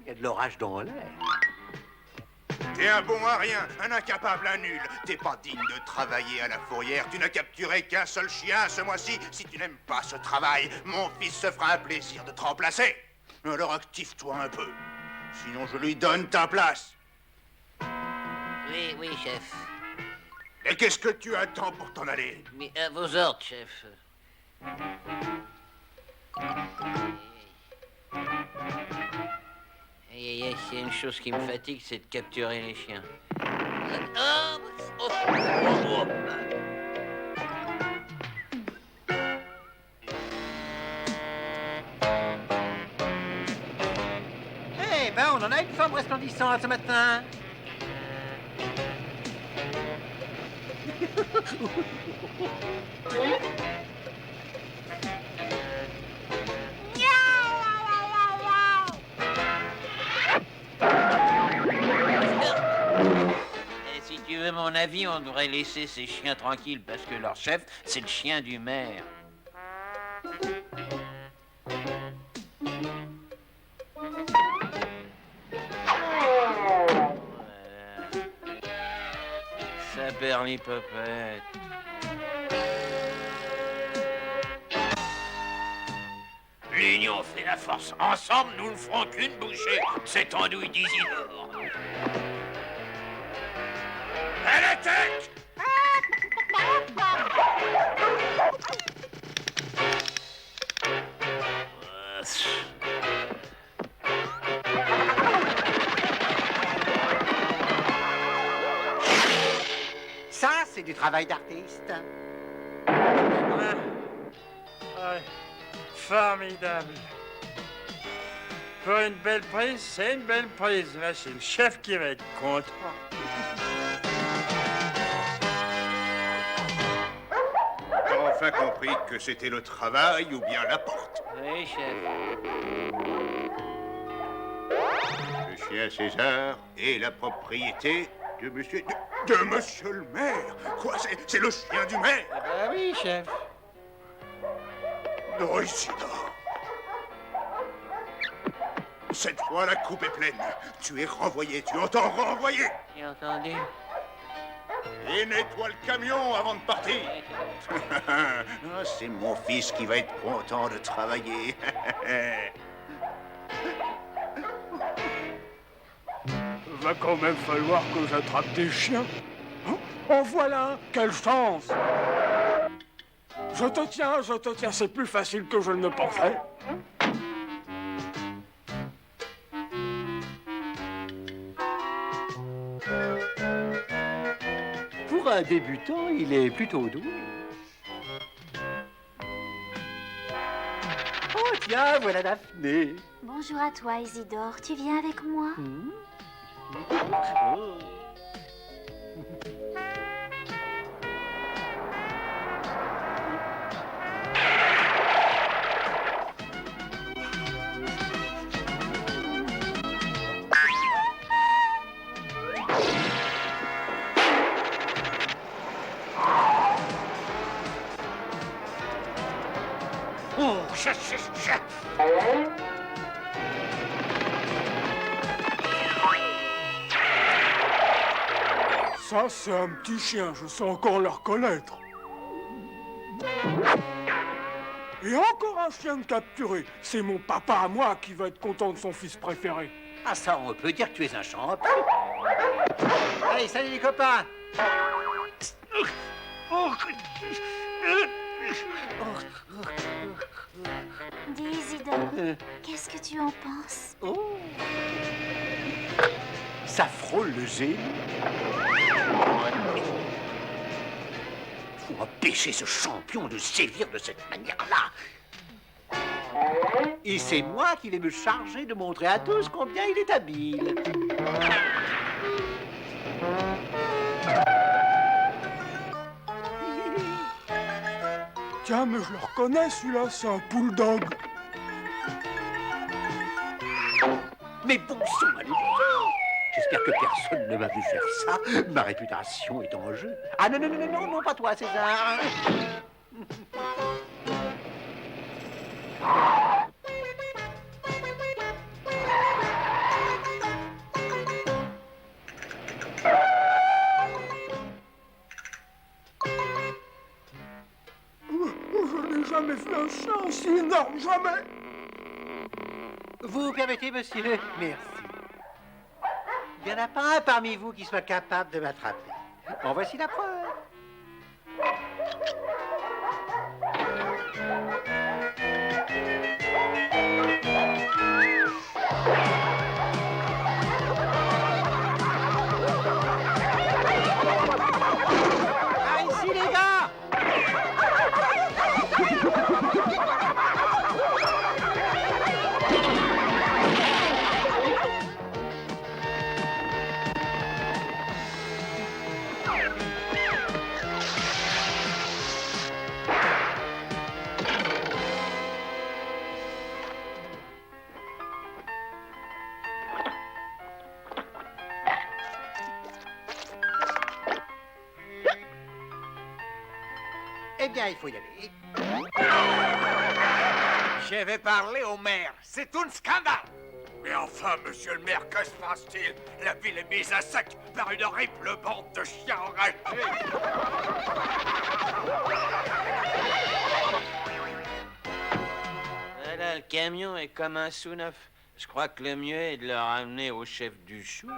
F: Il y a de l'orage dans l'air.
C: T'es un bon à rien, un incapable, un nul. T'es pas digne de travailler à la fourrière. Tu n'as capturé qu'un seul chien ce mois-ci. Si tu n'aimes pas ce travail, mon fils se fera un plaisir de te remplacer. Alors active-toi un peu. Sinon, je lui donne ta place.
Q: Oui, oui, chef.
C: Et qu'est-ce que tu attends pour t'en aller?
Q: Mais à vos ordres, chef. Aïe, aïe, aïe, s'il y a une chose qui me fatigue, c'est de capturer les chiens.
F: Eh ben, on en a une forme resplendissante ce matin.
Q: à mon avis, on devrait laisser ces chiens tranquilles parce que leur chef, c'est le chien du maire. Saperlipopette.
P: L'union fait la force. Ensemble, nous ne ferons qu'une bouchée. Cette andouille d'Isidore. À l'attaque!
F: Ça, c'est du travail d'artiste.
R: Ouais. Formidable. Pour une belle prise, c'est une belle prise. Là, c'est le chef qui va être content.
C: T'as enfin compris que c'était le travail ou bien la porte.
Q: Oui, chef.
C: Le chien César et la propriété de monsieur... De monsieur le maire. Quoi, c'est le chien du maire?
Q: Ah oui, chef.
C: Non, Isidore. Cette fois, la coupe est pleine. Tu es renvoyé, tu entends, renvoyé.
Q: J'ai entendu.
C: Et nettoie le camion avant de partir. Ah, c'est mon fils qui va être content de travailler.
D: Va quand même falloir que j'attrape des chiens. En voilà un, quelle chance! Je te tiens, c'est plus facile que je ne le pensais.
F: Pour un débutant, il est plutôt doué. Oh tiens, voilà Daphné.
L: Bonjour à toi, Isidore. Tu viens avec moi?
F: Oh.
D: Ça, c'est un petit chien, je sais encore le reconnaître. Et encore un chien de capturé. C'est mon papa à moi qui va être content de son fils préféré.
F: Ah ça, on peut dire que tu es un champion. Allez, salut les copains.
L: Dis, Isidore, qu'est-ce que tu en penses?
F: Oh. Ça frôle le génie. Il faut empêcher ce champion de sévir de cette manière-là. Et c'est moi qui vais me charger de montrer à tous combien il est habile.
D: Tiens, mais je le reconnais, celui-là, c'est un bulldog.
F: Mais bon sang, allez-vous. J'espère que personne ne m'a vu faire ça. Ma réputation est en jeu. Ah non, non, non, non, non, pas toi, César.
D: Je n'ai jamais fait un chien aussi énorme, jamais.
F: Vous permettez, monsieur? Merci. Il n'y en a pas un parmi vous qui soit capable de m'attraper. En voici la preuve. Par ici, les gars! bien, il faut y aller.
P: Je vais parler au maire. C'est un scandale.
C: Mais enfin, monsieur le maire, que se passe-t-il? La ville est mise à sac par une horrible bande de chiens enragés.
Q: Voilà, le camion est comme un sous-neuf. Je crois que le mieux est de le ramener au chef du chou.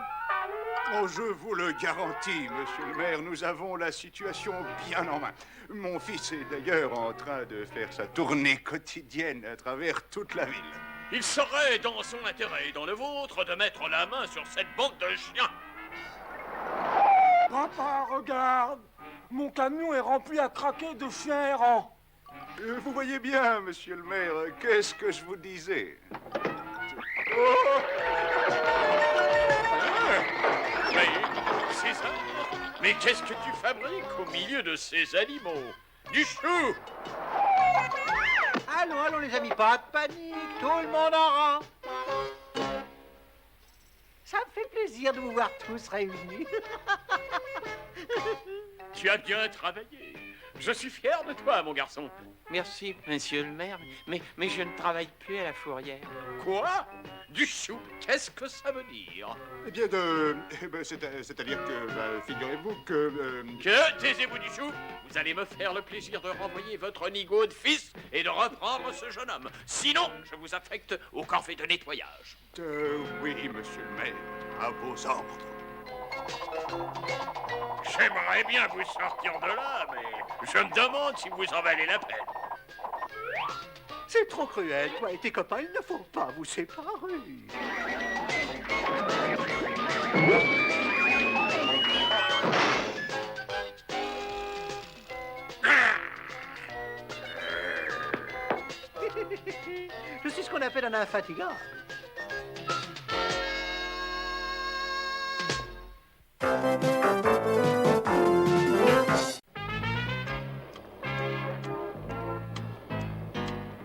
C: Oh, je vous le garantis, monsieur le maire, nous avons la situation bien en main. Mon fils est d'ailleurs en train de faire sa tournée quotidienne à travers toute la ville.
B: Il serait dans son intérêt et dans le vôtre de mettre la main sur cette bande de chiens.
D: Papa, regarde! Mon camion est rempli à craquer de chiens errants.
C: Vous voyez bien, monsieur le maire, qu'est-ce que je vous disais?
B: Mais, César, mais qu'est-ce que tu fabriques au milieu de ces animaux? Du chou!
F: Allons, allons les amis, pas de panique, tout le monde en rang. Ça me fait plaisir de vous voir tous réunis.
B: Tu as bien travaillé. Je suis fier de toi, mon garçon.
Q: Merci, monsieur le maire, mais je ne travaille plus à la fourrière.
B: Quoi? Du chou? Qu'est-ce que ça veut dire?
C: Eh bien, c'est-à-dire que, figurez-vous que...
B: Que taisez-vous du chou? Vous allez me faire le plaisir de renvoyer votre nigaud de fils et de reprendre ce jeune homme. Sinon, je vous affecte au corvée de nettoyage.
C: Oui, monsieur le maire, à vos ordres.
B: J'aimerais bien vous sortir de là, mais je me demande si vous en valez la peine.
F: C'est trop cruel, toi et tes copains, il ne faut pas vous séparer. Je suis ce qu'on appelle un infatigable.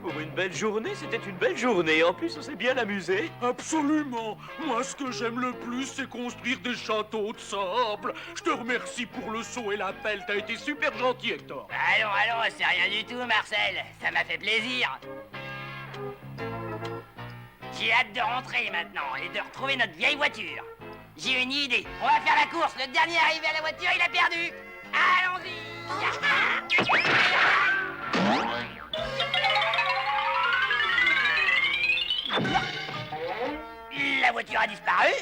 N: Pour une belle journée, c'était une belle journée. En plus, on s'est bien amusé.
D: Absolument. Moi, ce que j'aime le plus, c'est construire des châteaux de sable. Je te remercie pour le seau et la pelle. T'as été super gentil, Hector.
K: Allons, allons, c'est rien du tout, Marcel. Ça m'a fait plaisir. J'ai hâte de rentrer maintenant et de retrouver notre vieille voiture. J'ai une idée. On va faire la course. Le dernier arrivé à la voiture, il a perdu. Allons-y. La voiture a disparu.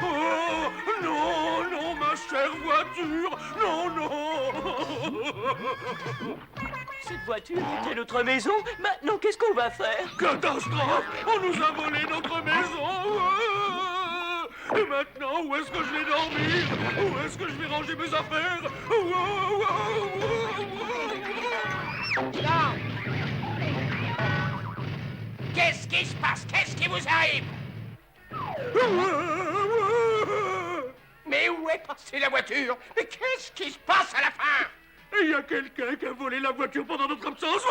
D: Oh, non, non, ma chère voiture. Non, non.
N: Cette voiture était notre maison. Maintenant, qu'est-ce qu'on va faire?
D: Catastrophe! On nous a volé notre maison. Et maintenant, où est-ce que je vais dormir? Où est-ce que je vais ranger mes affaires?
K: Non. Qu'est-ce qui se passe? Qu'est-ce qui vous arrive? Mais où est passée la voiture? Mais qu'est-ce qui se passe à la fin?
D: Il y a quelqu'un qui a volé la voiture pendant notre absence.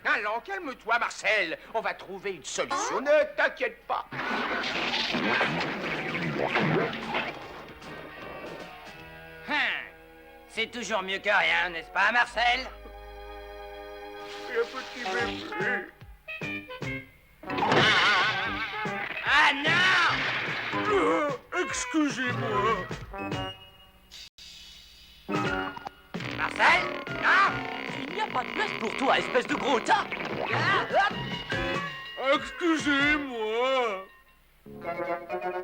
P: Allons, calme-toi, Marcel. On va trouver une solution. Ne t'inquiète pas.
K: C'est toujours mieux que rien, n'est-ce pas, Marcel?
D: Et un petit bébé.
K: Ah non!
D: Excusez-moi.
K: Marcel? Non!
N: Il n'y a pas de place pour toi, espèce de gros tas.
D: Excusez-moi.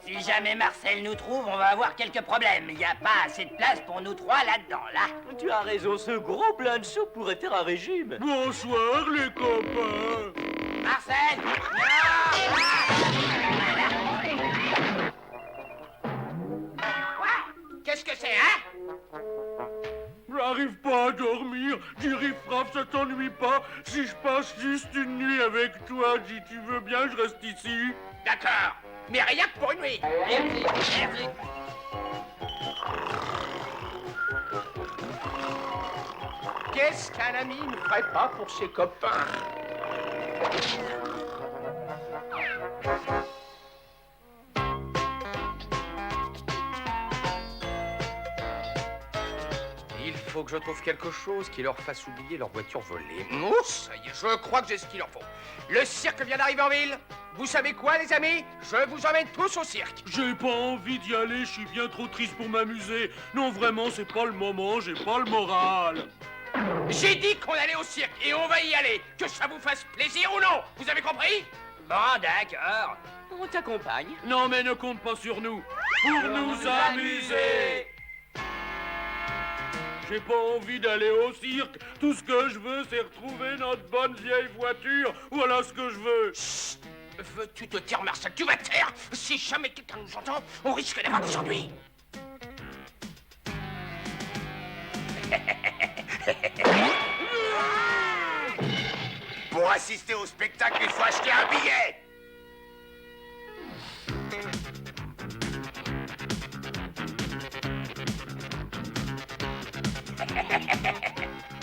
K: Si jamais Marcel nous trouve, on va avoir quelques problèmes. Il n'y a pas assez de place pour nous trois là-dedans, là.
N: Tu as raison, ce gros plein de soupe pourrait faire un régime.
D: Bonsoir, les copains.
K: Marcel! Quoi? Qu'est-ce que c'est, hein?
D: J'arrive pas à dormir. Dis riff-raff, ça t'ennuie pas si je passe juste une nuit avec toi? Si tu veux bien, je reste ici.
P: D'accord, mais rien que pour une nuit.
K: Merci, merci.
P: Qu'est-ce qu'un ami ne ferait pas pour ses copains?
S: faut que je trouve quelque chose qui leur fasse oublier leur voiture volée.
O: Oh, ça y est, je crois que j'ai ce qu'il leur faut. Le cirque vient d'arriver en ville. Vous savez quoi, les amis? Je vous emmène tous au cirque.
N: J'ai pas envie d'y aller, je suis bien trop triste pour m'amuser. Non, vraiment, c'est pas le moment, j'ai pas le moral.
O: J'ai dit qu'on allait au cirque et on va y aller. Que ça vous fasse plaisir ou non. Vous avez compris?
K: Bon, d'accord. On t'accompagne.
N: Non, mais ne compte pas sur nous. Pour nous amuser. J'ai pas envie d'aller au cirque. Tout ce que je veux, c'est retrouver notre bonne vieille voiture. Voilà ce que je veux.
O: Chut. Veux-tu te taire, Marcel? Tu vas te taire. Si jamais quelqu'un nous entend, on risque d'avoir des ennuis.
C: Pour assister au spectacle, il faut acheter un billet.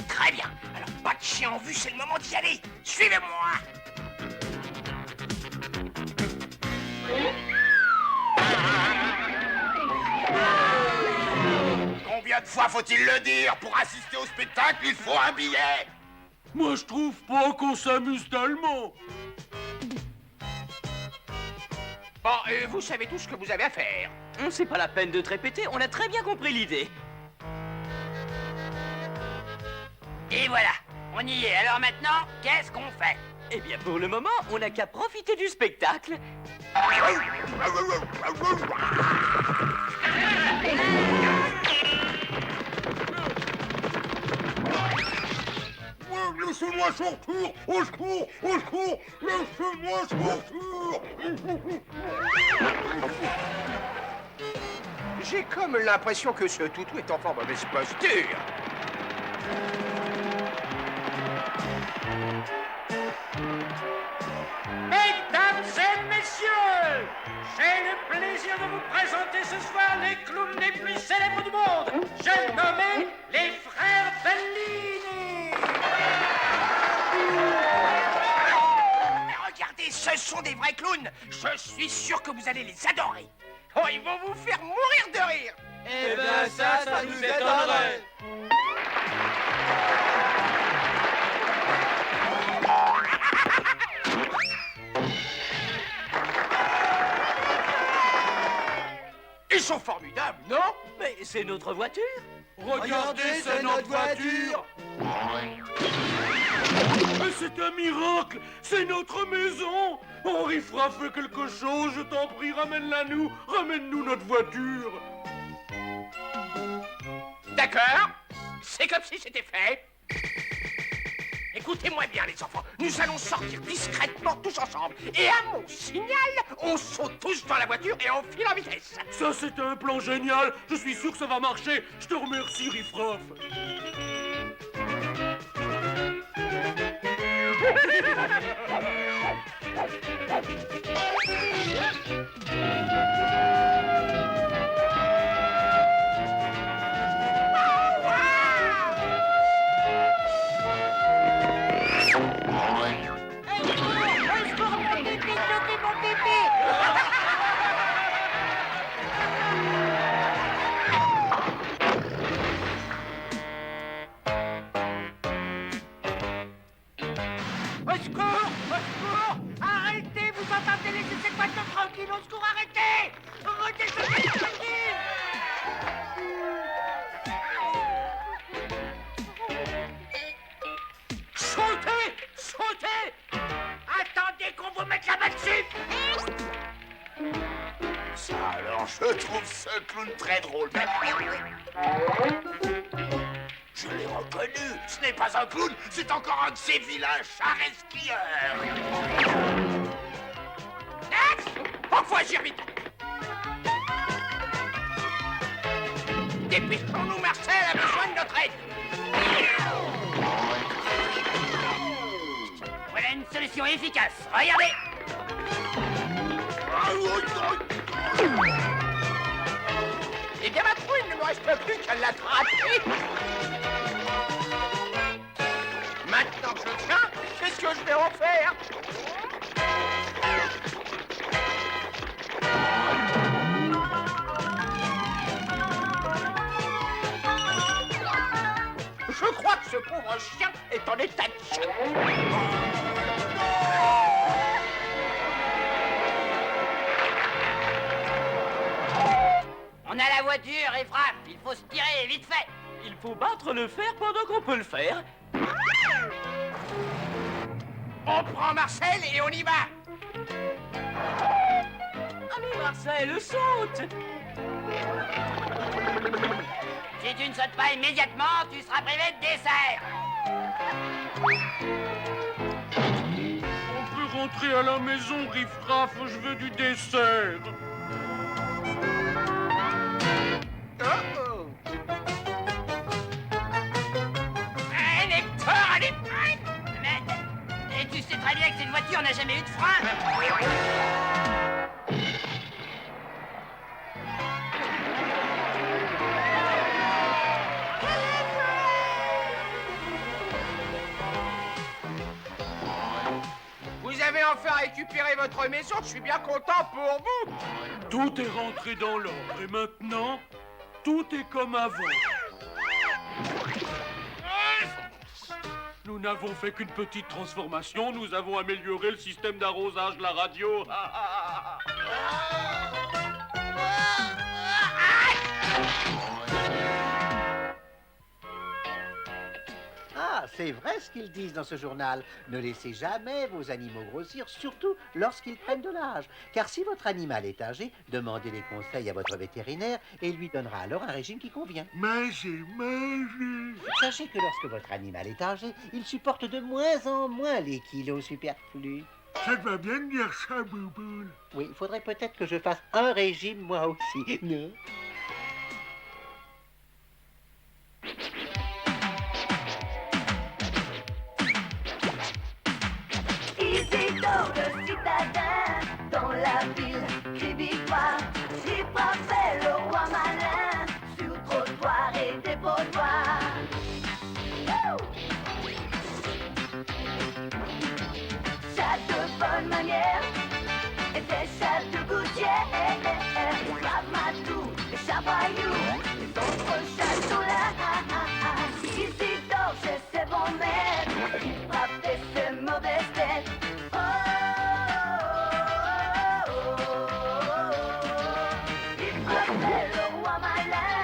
O: Très bien. Alors, pas de chien en vue, c'est le moment d'y aller. Suivez-moi.
C: Combien de fois faut-il le dire? Pour assister au spectacle, il faut un billet.
N: Moi, je trouve pas qu'on s'amuse tellement.
O: Bon, vous savez tout ce que vous avez à faire.
K: C'est pas la peine de te répéter, on a très bien compris l'idée.
P: Et voilà, on y est. Alors maintenant, qu'est-ce qu'on fait?
K: Eh bien, pour le moment, on n'a qu'à profiter du spectacle.
C: Laissez-moi sortir! Au secours! Au secours! Laissez-moi sortir!
O: J'ai comme l'impression que ce toutou est en fort mauvaise posture.
H: Mesdames et messieurs, j'ai le plaisir de vous présenter ce soir les clowns les plus célèbres du monde. J'ai nommé les frères Bellini.
O: Mais regardez, ce sont des vrais clowns. Je suis sûr que vous allez les adorer. Oh, ils vont vous faire mourir de rire.
N: Eh ben ça nous étonnerait.
O: Ils sont formidables, non?
K: Mais c'est notre voiture.
N: Regardez, c'est notre voiture. Mais c'est un miracle. C'est notre maison. Henri fera fait quelque chose, je t'en prie, ramène-la nous. Ramène-nous notre voiture.
O: D'accord. C'est comme si c'était fait. Écoutez-moi bien, les enfants. Nous allons sortir discrètement tous ensemble. Et à mon signal, on saute tous dans la voiture et on file en vitesse.
N: Ça, c'est un plan génial. Je suis sûr que ça va marcher. Je te remercie, Riffraff.
H: Au secours! Au secours! Arrêtez! Vous entendez? Laissez cette voiture tranquille! Au secours, arrêtez! Arrêtez cette voiture tranquille!
O: Sautez! Sautez! Attendez qu'on vous mette la main dessus!
C: Ça alors, je trouve ce clown très drôle. Je l'ai reconnu. Ce n'est pas un clown, c'est encore un de ces vilains charrets-skieurs.
O: On faut agir vite! Dépêchons-nous, Marcel a besoin de notre aide!
P: Voilà une solution efficace. Regardez.
O: Eh bien, ma trouille, il ne me reste plus qu'à l'attraper! Maintenant que je le tiens, qu'est-ce que je vais en faire?
P: ton état de choc.
K: On a la voiture et frappe. Il faut se tirer vite fait.
N: Il faut battre le fer pendant qu'on peut le faire.
P: On prend Marcel et on y va.
N: Allez, Marcel, saute.
K: Si tu ne sautes pas immédiatement, tu seras privé de dessert.
N: On peut rentrer à la maison, Riffraff, je veux du dessert.
K: Elle est peur, elle est prête. Mais et tu sais très bien que cette voiture n'a jamais eu de frein.
P: Vous avez enfin récupéré votre maison, je suis bien content pour vous.
N: Tout est rentré dans l'ordre et maintenant, tout est comme avant. Nous n'avons fait qu'une petite transformation, nous avons amélioré le système d'arrosage de la radio.
F: Ah, c'est vrai ce qu'ils disent dans ce journal. Ne laissez jamais vos animaux grossir, surtout lorsqu'ils prennent de l'âge. Car si votre animal est âgé, demandez les conseils à votre vétérinaire et il lui donnera alors un régime qui convient.
N: Mangez.
F: Sachez que lorsque votre animal est âgé, il supporte de moins en moins les kilos superflus.
N: Ça te va bien de dire ça, Bouboule.
F: Oui, il faudrait peut-être que je fasse un régime moi aussi, non?
A: Isidore le citadin, dans la ville, crie victoire. Il frappait le roi malin, sur trottoir et dépotoir. Chat de bonne manière, et des chats de gouttière. Ramatou, les chats voyous, les autres chats sont là. Isidore chez ses bons maîtres, il frappait ses mauvaises têtes. Il frappait le roi malin,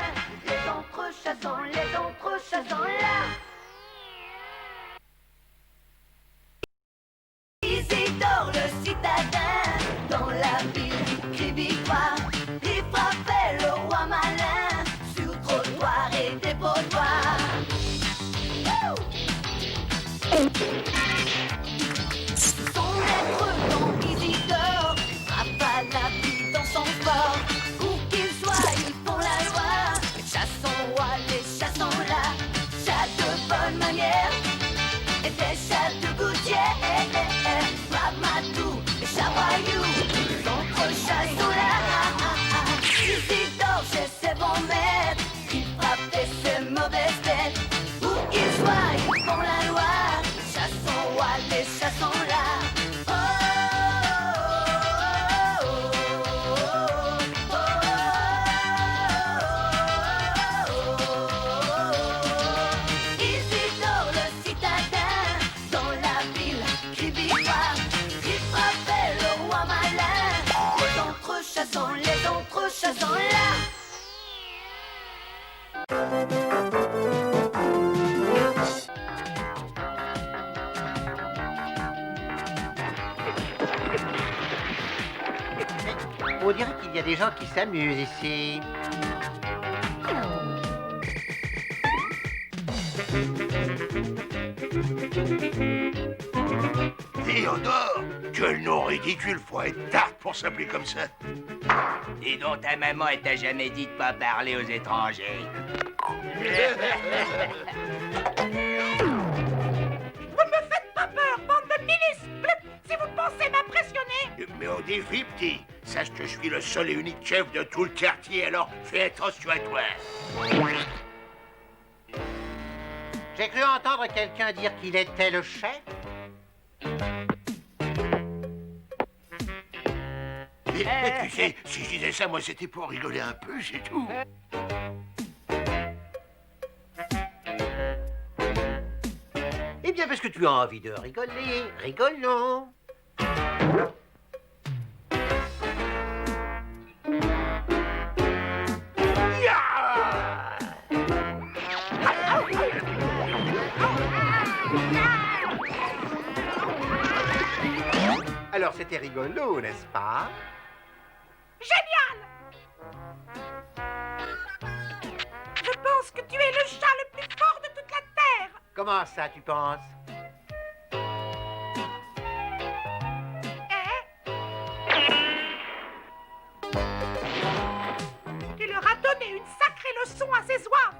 A: les autres chats sont là. Isidore le citadin, dans la ville, crie victoire. Il frappait le roi malin, sur trottoir et dépotoir. Son maître dans Isidore frappe à la vie dans son fort. Où qu'il soit, ils font la loi. Les chats sont rois, les chats sont là. Chats de bonne manière et des chats de gouttière. Ramatou, les chats voyous, les autres chats sont là. Isidore chez ses bons maîtres, il frappe ses mauvaises têtes. Où qu'ils soient, ils font la loi. Les chats sont rois, les chats sont là. Isidore le citadin, dans la ville, crie victoire. Il frappait le roi malin. Les autres chats sont là.
F: On dirait qu'il y a des gens qui s'amusent ici.
C: Théodore, quel nom ridicule, faut être tarte pour s'appeler comme ça.
K: Dis donc, ta maman, elle t'a jamais dit de pas parler aux étrangers.
O: Vous ne me faites pas peur, bande de ministres. Si vous pensez m'impressionner.
C: Mais au défi, petit, sache que je suis le seul et unique chef de tout le quartier, alors fais attention à toi.
F: J'ai cru entendre quelqu'un dire qu'il était le chef.
C: Et tu sais, si je disais ça, moi c'était pour rigoler un peu, c'est tout.
F: Eh bien, parce que tu as envie de rigoler. Rigolons. Alors c'était rigolo, n'est-ce pas?
G: Génial! Je pense que tu es le chat le plus fort de toute la Terre.
F: Comment ça, tu penses?
G: Tu leur as donné une sacrée leçon à ces oies.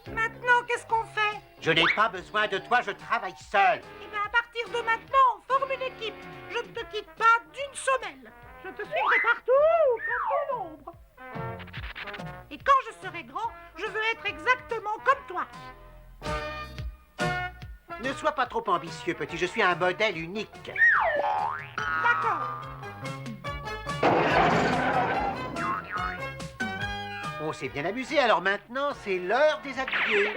G: Maintenant, qu'est-ce qu'on fait?
F: Je n'ai pas besoin de toi, je travaille seul.
G: Eh bien, à partir de maintenant, on forme une équipe. Je ne te quitte pas d'une semelle. Je te suivrai partout, comme ton ombre. Et quand je serai grand, je veux être exactement comme toi.
F: Ne sois pas trop ambitieux, petit, je suis un modèle unique.
G: D'accord.
F: On s'est bien amusé, alors maintenant, c'est l'heure des adieux.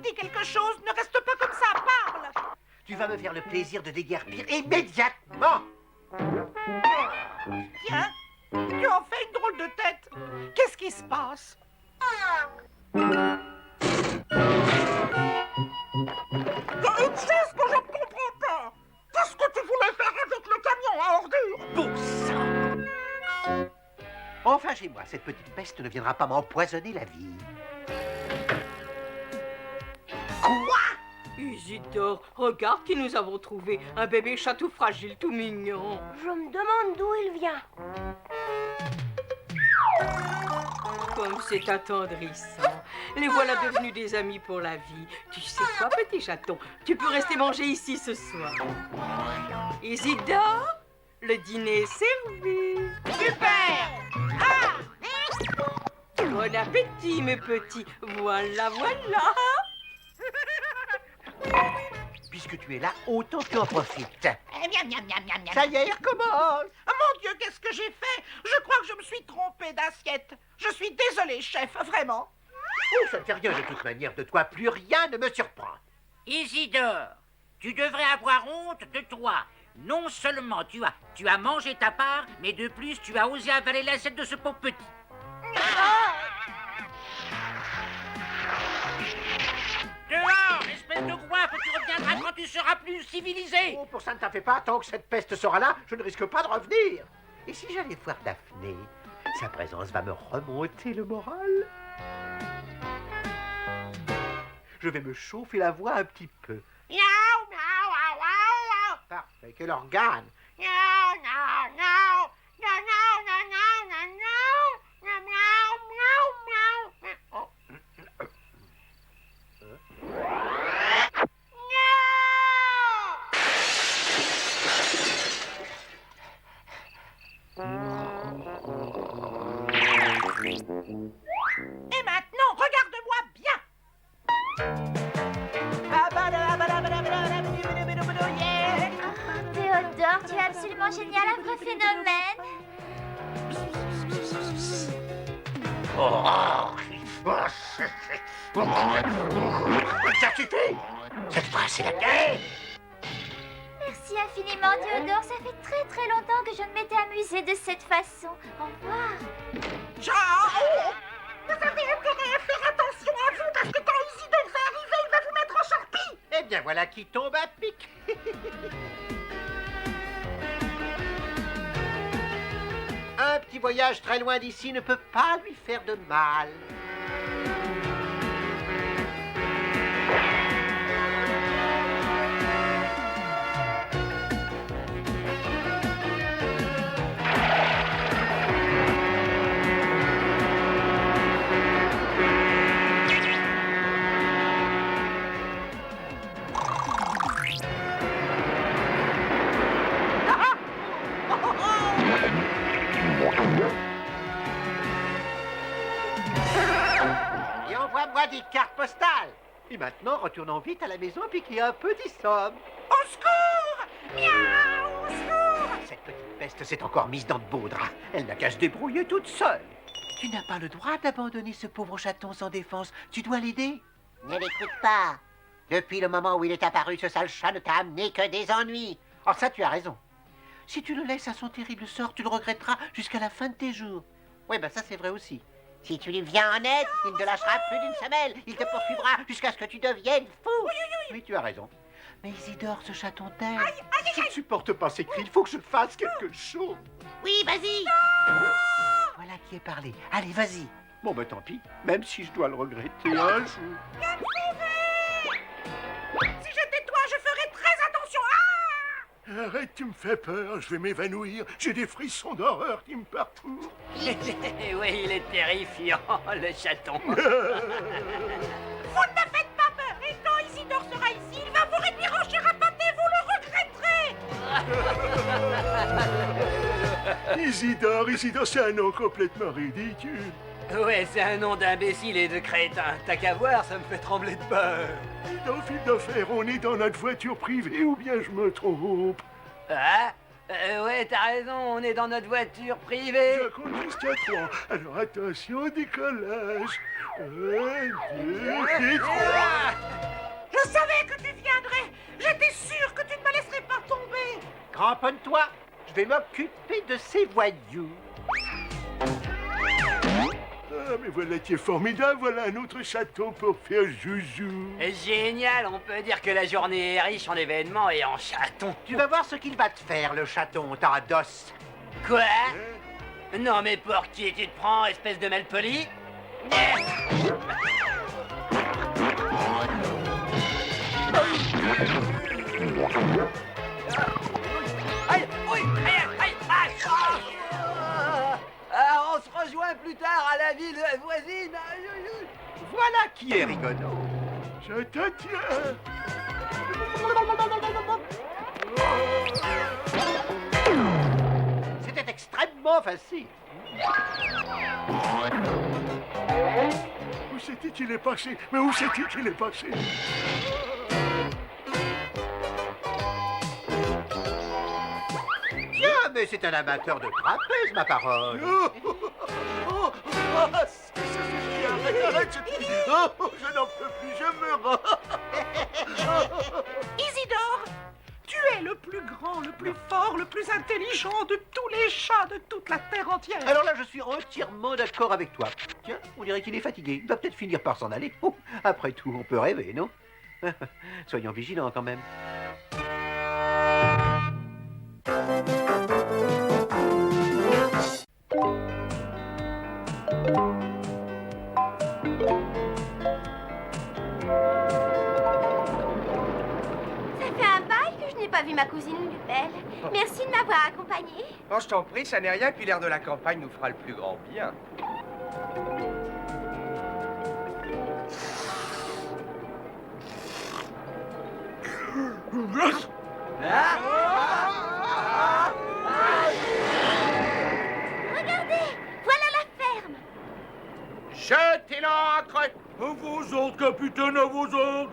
G: Dis quelque chose, ne reste pas comme ça, parle.
F: Tu vas me faire le plaisir de déguerpir immédiatement.
G: Tiens, tu en fais une drôle de tête. Qu'est-ce qui se passe? Il y a une chose que je ne comprends pas. Qu'est-ce que tu voulais faire avec le camion à ordures?
F: Bon sang! Enfin, chez moi, cette petite peste ne viendra pas m'empoisonner la vie. Quoi?
T: Isidore, regarde qui nous avons trouvé. Un bébé chat tout fragile, tout mignon.
G: Je me demande d'où il vient.
T: Comme c'est attendrissant. Les voilà devenus des amis pour la vie. Tu sais quoi, petit chaton? Tu peux rester manger ici ce soir. Isidore, le dîner est servi.
G: Super! Ah!
T: Bon appétit, mes petits. Voilà, voilà.
F: Puisque tu es là, autant que tu en profites.
G: Miam, miam, miam, miam, miam.
F: Ça y est, il recommence.
G: Oh mon Dieu, qu'est-ce que j'ai fait? Je crois que je me suis trompée d'assiette. Je suis désolée, chef, vraiment.
F: Oh, ça ne fait rien de toute manière de toi. Plus rien ne me surprend.
K: Isidore, tu devrais avoir honte de toi. Non seulement tu as mangé ta part, mais de plus tu as osé avaler l'assiette de ce pauvre petit. Dehors, espèce de goinfre, tu reviendras quand tu seras plus civilisé.
F: Oh, pour ça ne t'en fais pas. Tant que cette peste sera là, je ne risque pas de revenir. Et si j'allais voir Daphné, sa présence va me remonter le moral. Je vais me chauffer la voix un petit peu.
G: Miaou, miaou, miaou, miaou.
F: Parfait, quel organe.
G: Miaou, miaou, miaou. Miaou, miaou, miaou, miaou, miaou. Miaou, miaou, miaou, miaou. Oh. Et maintenant, regarde-moi bien.
L: Théodore, tu es absolument génial, un vrai phénomène.
F: Ça suffit. Cette phrase, c'est la guerre.
L: Merci infiniment, Théodore. Ça fait très très longtemps que je ne m'étais amusée de cette façon. Au revoir.
G: Ciao. Vous avez intérêt à faire attention à vous parce que quand Isidore va arriver, il va vous mettre en charpie.
F: Eh bien, voilà qui tombe à pic. Un petit voyage très loin d'ici ne peut pas lui faire de mal. Et envoie-moi des cartes postales. Et maintenant, retournons vite à la maison et piquer un petit somme.
G: Au secours! Miaou! Au secours!
F: Cette petite peste s'est encore mise dans de beaux draps. Elle n'a qu'à se débrouiller toute seule. Tu n'as pas le droit d'abandonner ce pauvre chaton sans défense. Tu dois l'aider.
U: Ne l'écoute pas. Depuis le moment où il est apparu, ce sale chat ne t'a amené que des ennuis.
F: Oh, ça, tu as raison. Si tu le laisses à son terrible sort, tu le regretteras jusqu'à la fin de tes jours. Oui, ben ça, c'est vrai aussi.
U: Si tu lui viens en aide, il ne te lâchera plus d'une semelle. Il te poursuivra jusqu'à ce que tu deviennes fou.
F: Oui, tu as raison. Mais Isidore, ce chaton t'aime. Je ne supporte pas ces cris. Il faut que je fasse quelque chose.
U: Oui, vas-y.
F: Voilà qui est parlé. Allez, vas-y. Bon, ben tant pis. Même si je dois le regretter un jour.
G: Si j'étais toi, je ferais très attention.
D: Arrête, tu me fais peur, je vais m'évanouir. J'ai des frissons d'horreur qui me parcourent.
V: Oui, il est terrifiant, le chaton.
G: Vous ne me faites pas peur. Et quand Isidore sera ici, il va vous réduire en chair à pâté. Vous le regretterez.
D: Isidore, c'est un nom complètement ridicule.
V: Ouais, c'est un nom d'imbécile et de crétin. T'as qu'à voir, ça me fait trembler de peur.
D: Dans fil d'affaires, on est dans notre voiture privée ou bien je me trompe?
V: Ah ouais, t'as raison, on est dans notre voiture privée.
D: Je compte jusqu'à 3. Alors attention, décollage. 1, 2 et 3.
G: Je savais que tu viendrais. J'étais sûre que tu ne me laisserais pas tomber.
F: Cramponne-toi. Je vais m'occuper de ces voyous.
D: Ah, mais voilà qui est formidable, voilà un autre chaton pour faire joujou.
V: Génial, on peut dire que la journée est riche en événements et en chatons.
F: Tu vas voir ce qu'il va te faire, le chaton, ta d'os.
V: Quoi? Non mais pour qui tu te prends, espèce de malpoli? Aïe, oui, aïe. On se rejoint plus tard à la ville voisine.
F: Voilà qui est rigolo.
D: Je te tiens.
F: C'était extrêmement facile.
D: Où c'est-il qu'il est passé? Mais où c'est-il qu'il est passé?
F: Tiens, mais c'est un amateur de trapèze, ma parole.
D: Arrête, je n'en peux plus, je me rends.
G: Isidore, tu es le plus grand, le plus fort, le plus intelligent de tous les chats de toute la terre entière.
F: Alors là, je suis entièrement d'accord avec toi. Tiens, on dirait qu'il est fatigué. Il va peut-être finir par s'en aller. Oh, après tout, on peut rêver, non? Soyons vigilants quand même.
L: Ça fait un bail que je n'ai pas vu ma cousine Lubelle. Merci de m'avoir accompagnée.
S: Oh, je t'en prie, ça n'est rien, puis l'air de la campagne nous fera le plus grand bien.
L: Regardez, voilà la ferme.
P: Jetez l'ancre.
D: À vos ordres, capitaine, à vos ordres.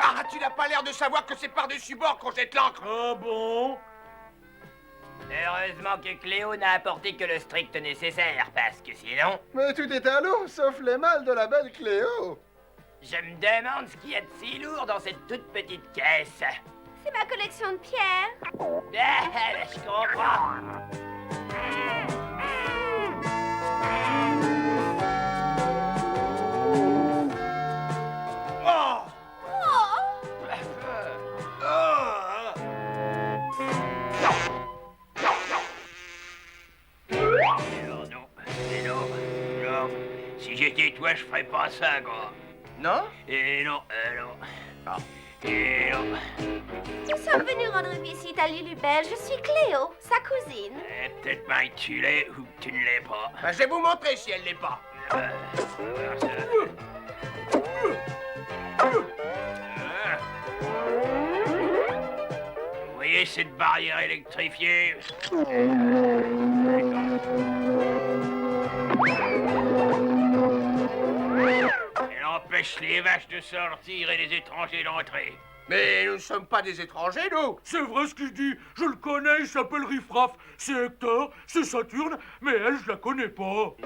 P: Ah, tu n'as pas l'air de savoir que c'est par-dessus bord qu'on jette l'ancre.
D: Ah bon?
V: Heureusement que Cléo n'a apporté que le strict nécessaire, parce que sinon...
I: Mais tout est à l'eau, sauf les malles de la belle Cléo.
V: Je me demande ce qu'il y a de si lourd dans cette toute petite caisse.
L: C'est ma collection de pierres.
V: Ah, je comprends.
P: Oh!
V: Non. Si j'étais toi, je ferais pas ça, quoi.
S: Non?
V: Non. Non.
L: Nous sommes venus rendre visite à Lulubelle. Je suis Cléo, sa cousine.
V: Peut-être bien que tu l'es ou que tu ne l'es pas.
P: Ben, je vais vous montrer si elle l'est pas.
V: Voir ça. Vous voyez
Q: Et cette barrière électrifiée. Elle empêche les vaches de sortir et les étrangers d'entrer.
P: Mais nous ne sommes pas des étrangers, nous.
D: C'est vrai ce qu'il dit. Je le connais, il s'appelle Riffraff. C'est Hector, c'est Saturne, mais elle, je la connais pas.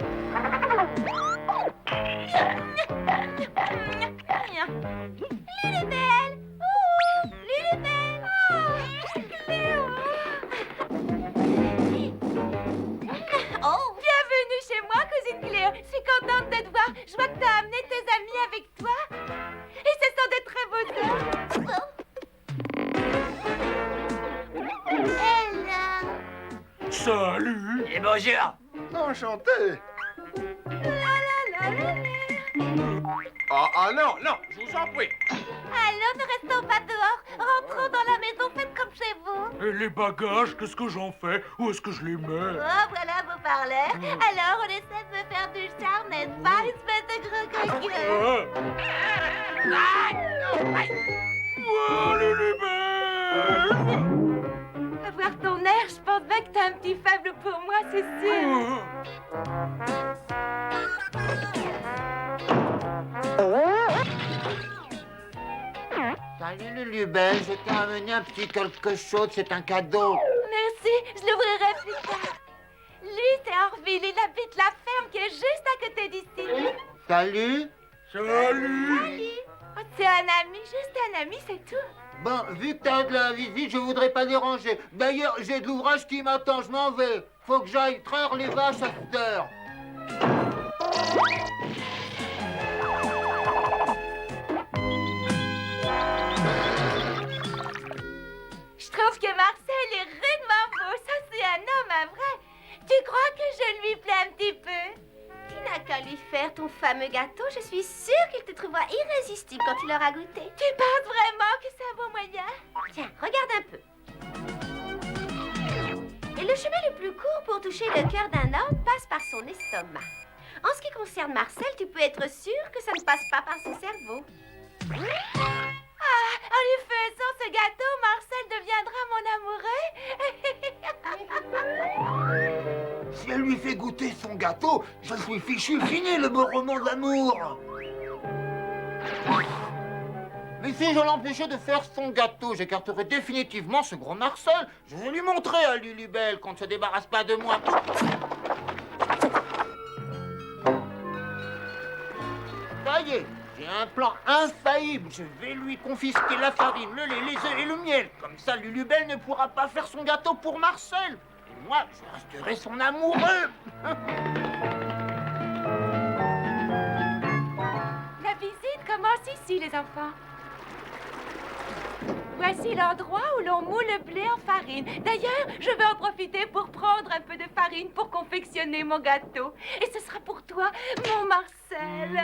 A: Lulubelle! Oh, Lulubelle! Oh, bienvenue chez moi, cousine Cléo. Je suis contente de te voir. Je vois que t'as amené tes amis avec toi. Et ce sont de très beaux hommes. Hello.
D: Salut.
Q: Et bonjour.
I: Enchanté.
A: La.
P: Ah non, je vous en prie.
A: Allons, ne restons pas dehors. Rentrons dans la maison, faites comme chez vous.
D: Et les bagages, qu'est-ce que j'en fais? Où est-ce que je les mets?
A: Oh, voilà vos parleurs. Alors, on essaie de me faire du charme, n'est-ce pas, espèce de gros coquilleux? À voir ton air, je pense bien que t'as un petit faible pour moi, c'est sûr.
U: Salut Lulubelle, je t'ai amené un petit quelque chose, c'est un cadeau.
A: Merci, je l'ouvrirai plus tard. Lui, c'est Orville, il habite la ferme qui est juste à côté d'ici.
U: Salut.
A: Salut. Oh, c'est un ami, juste un ami, c'est tout.
U: Bon, vu que t'as de la visite, je voudrais pas déranger. D'ailleurs, j'ai de l'ouvrage qui m'attend, je m'en vais. Faut que j'aille traire les vaches à cette heure.
A: Je trouve que Marcel est rudement beau. Ça, c'est un homme, un vrai. Tu crois que je lui plais un petit peu? Tu n'as qu'à lui faire ton fameux gâteau. Je suis sûre qu'il te trouvera irrésistible quand tu l'auras goûté. Tu penses vraiment que c'est un bon moyen? Tiens, regarde un peu. Et le chemin le plus court pour toucher le cœur d'un homme passe par son estomac. En ce qui concerne Marcel, tu peux être sûr que ça ne passe pas par son cerveau. Ah, en lui faisant ce gâteau, Marcel deviendra mon amoureux.
U: Si elle lui fait goûter son gâteau, je suis fichu, fini le beau roman d'amour. Mais si je l'empêchais de faire son gâteau, j'écarterais définitivement ce gros Marcel. Je vais lui montrer à Lulubelle qu'on ne se débarrasse pas de moi. Ça y est, j'ai un plan infaillible. Je vais lui confisquer la farine, le lait, les œufs et le miel. Comme ça, Lulubelle ne pourra pas faire son gâteau pour Marcel. Et moi, je resterai son amoureux.
A: La visite commence ici, les enfants. Voici l'endroit où l'on moule le blé en farine. D'ailleurs, je vais en profiter pour prendre un peu de farine pour confectionner mon gâteau. Et ce sera pour toi, mon Marcel.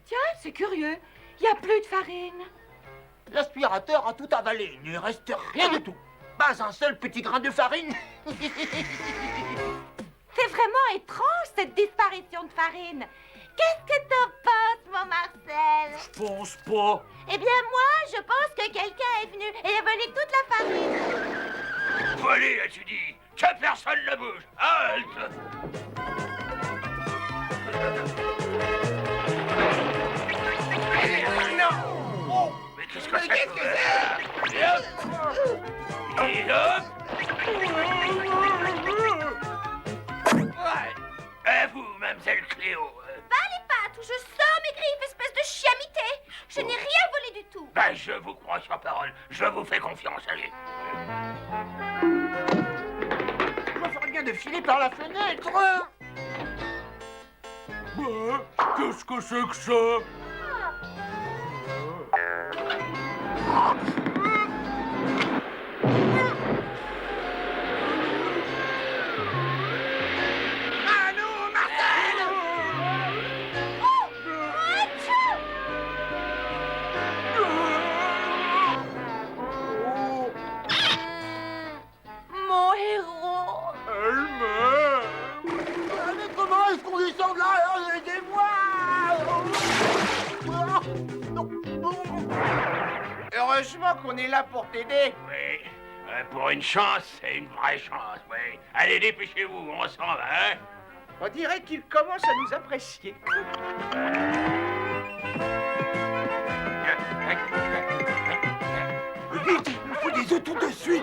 A: Tiens, c'est curieux. Il n'y a plus de farine.
U: L'aspirateur a tout avalé. Il ne reste rien du tout. Pas un seul petit grain de farine.
A: C'est vraiment étrange, cette disparition de farine. Qu'est-ce que t'en penses, mon Marcel?
D: Je pense pas.
A: Eh bien, moi, je pense que quelqu'un est venu et a volé toute la farine.
Q: Volé, as-tu dit? Que personne ne bouge. Halte!
P: Non. Oh.
Q: Mais qu'est-ce que c'est
P: Qu'est-ce que c'est?
Q: Et hop! Et vous, mademoiselle Cléo?
A: Pas les pattes ou je sors mes griffes, espèce de chiamité. Je n'ai rien volé du tout.
Q: Ben, je vous crois sur parole. Je vous fais confiance, allez.
U: Je me ferais bien de filer par la fenêtre.
D: Bah, qu'est-ce que c'est que ça?
A: Mon héros.
U: Mais comment est-ce qu'on descend de là? Aidez-moi! qu'on est là pour t'aider.
P: Oui, pour une chance, c'est une vraie chance, oui. Allez, dépêchez-vous, on s'en va, hein.
U: On dirait qu'il commence à nous apprécier.
I: Vite, il nous faut des œufs tout de suite.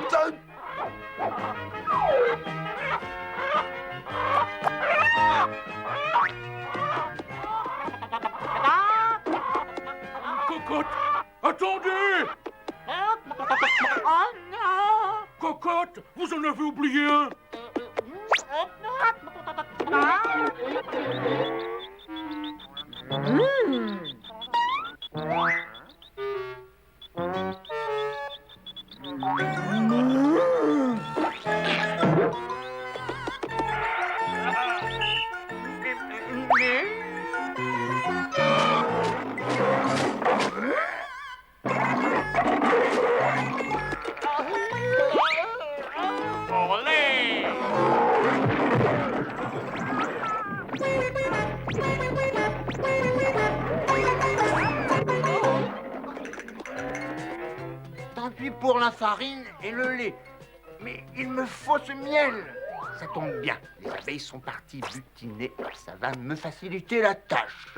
D: Cocotte, attendez!
G: Oh non!
D: Cocotte, vous en avez oublié un!
U: Tant pis pour la farine et le lait. Mais il me faut ce miel. Ça tombe bien. Les abeilles sont parties butiner. Ça va me faciliter la tâche.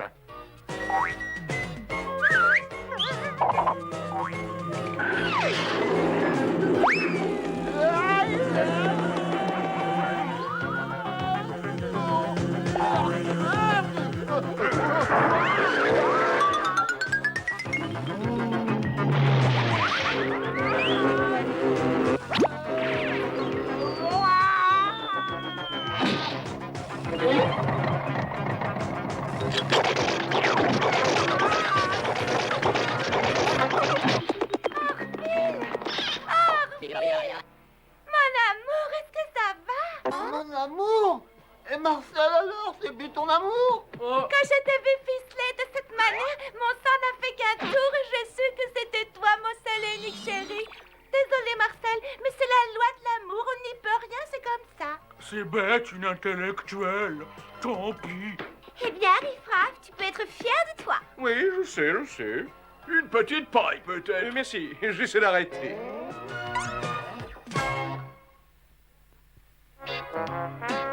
A: Mon amour, est-ce que ça va?
U: Mon amour! Et Marcel alors, c'est plus ton amour?
A: Quand je t'ai vu ficeler de cette manière, mon sang n'a fait qu'un tour et j'ai su que c'était toi, mon seul et unique chéri. Désolé, Marcel, mais c'est la loi de l'amour, on n'y peut rien, c'est comme ça.
D: C'est bête, une intellectuelle. Tant pis.
A: Eh bien, Riffraff, tu peux être fier de toi.
J: Oui, je sais. Une petite paille, peut-être. Merci, j'essaie d'arrêter.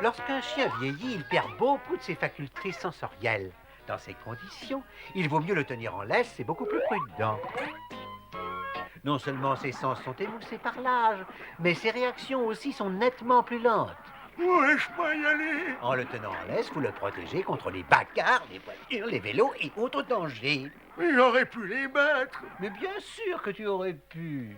F: Lorsqu'un chien vieillit, il perd beaucoup de ses facultés sensorielles. Dans ces conditions, il vaut mieux le tenir en laisse, c'est beaucoup plus prudent. Non seulement ses sens sont émoussés par l'âge, mais ses réactions aussi sont nettement plus lentes.
D: Ouais, je peux y aller.
F: En le tenant en laisse, vous le protégez contre les bagarres, les voitures, les vélos et autres dangers.
D: Il aurait pu les battre.
F: Mais bien sûr que tu aurais pu.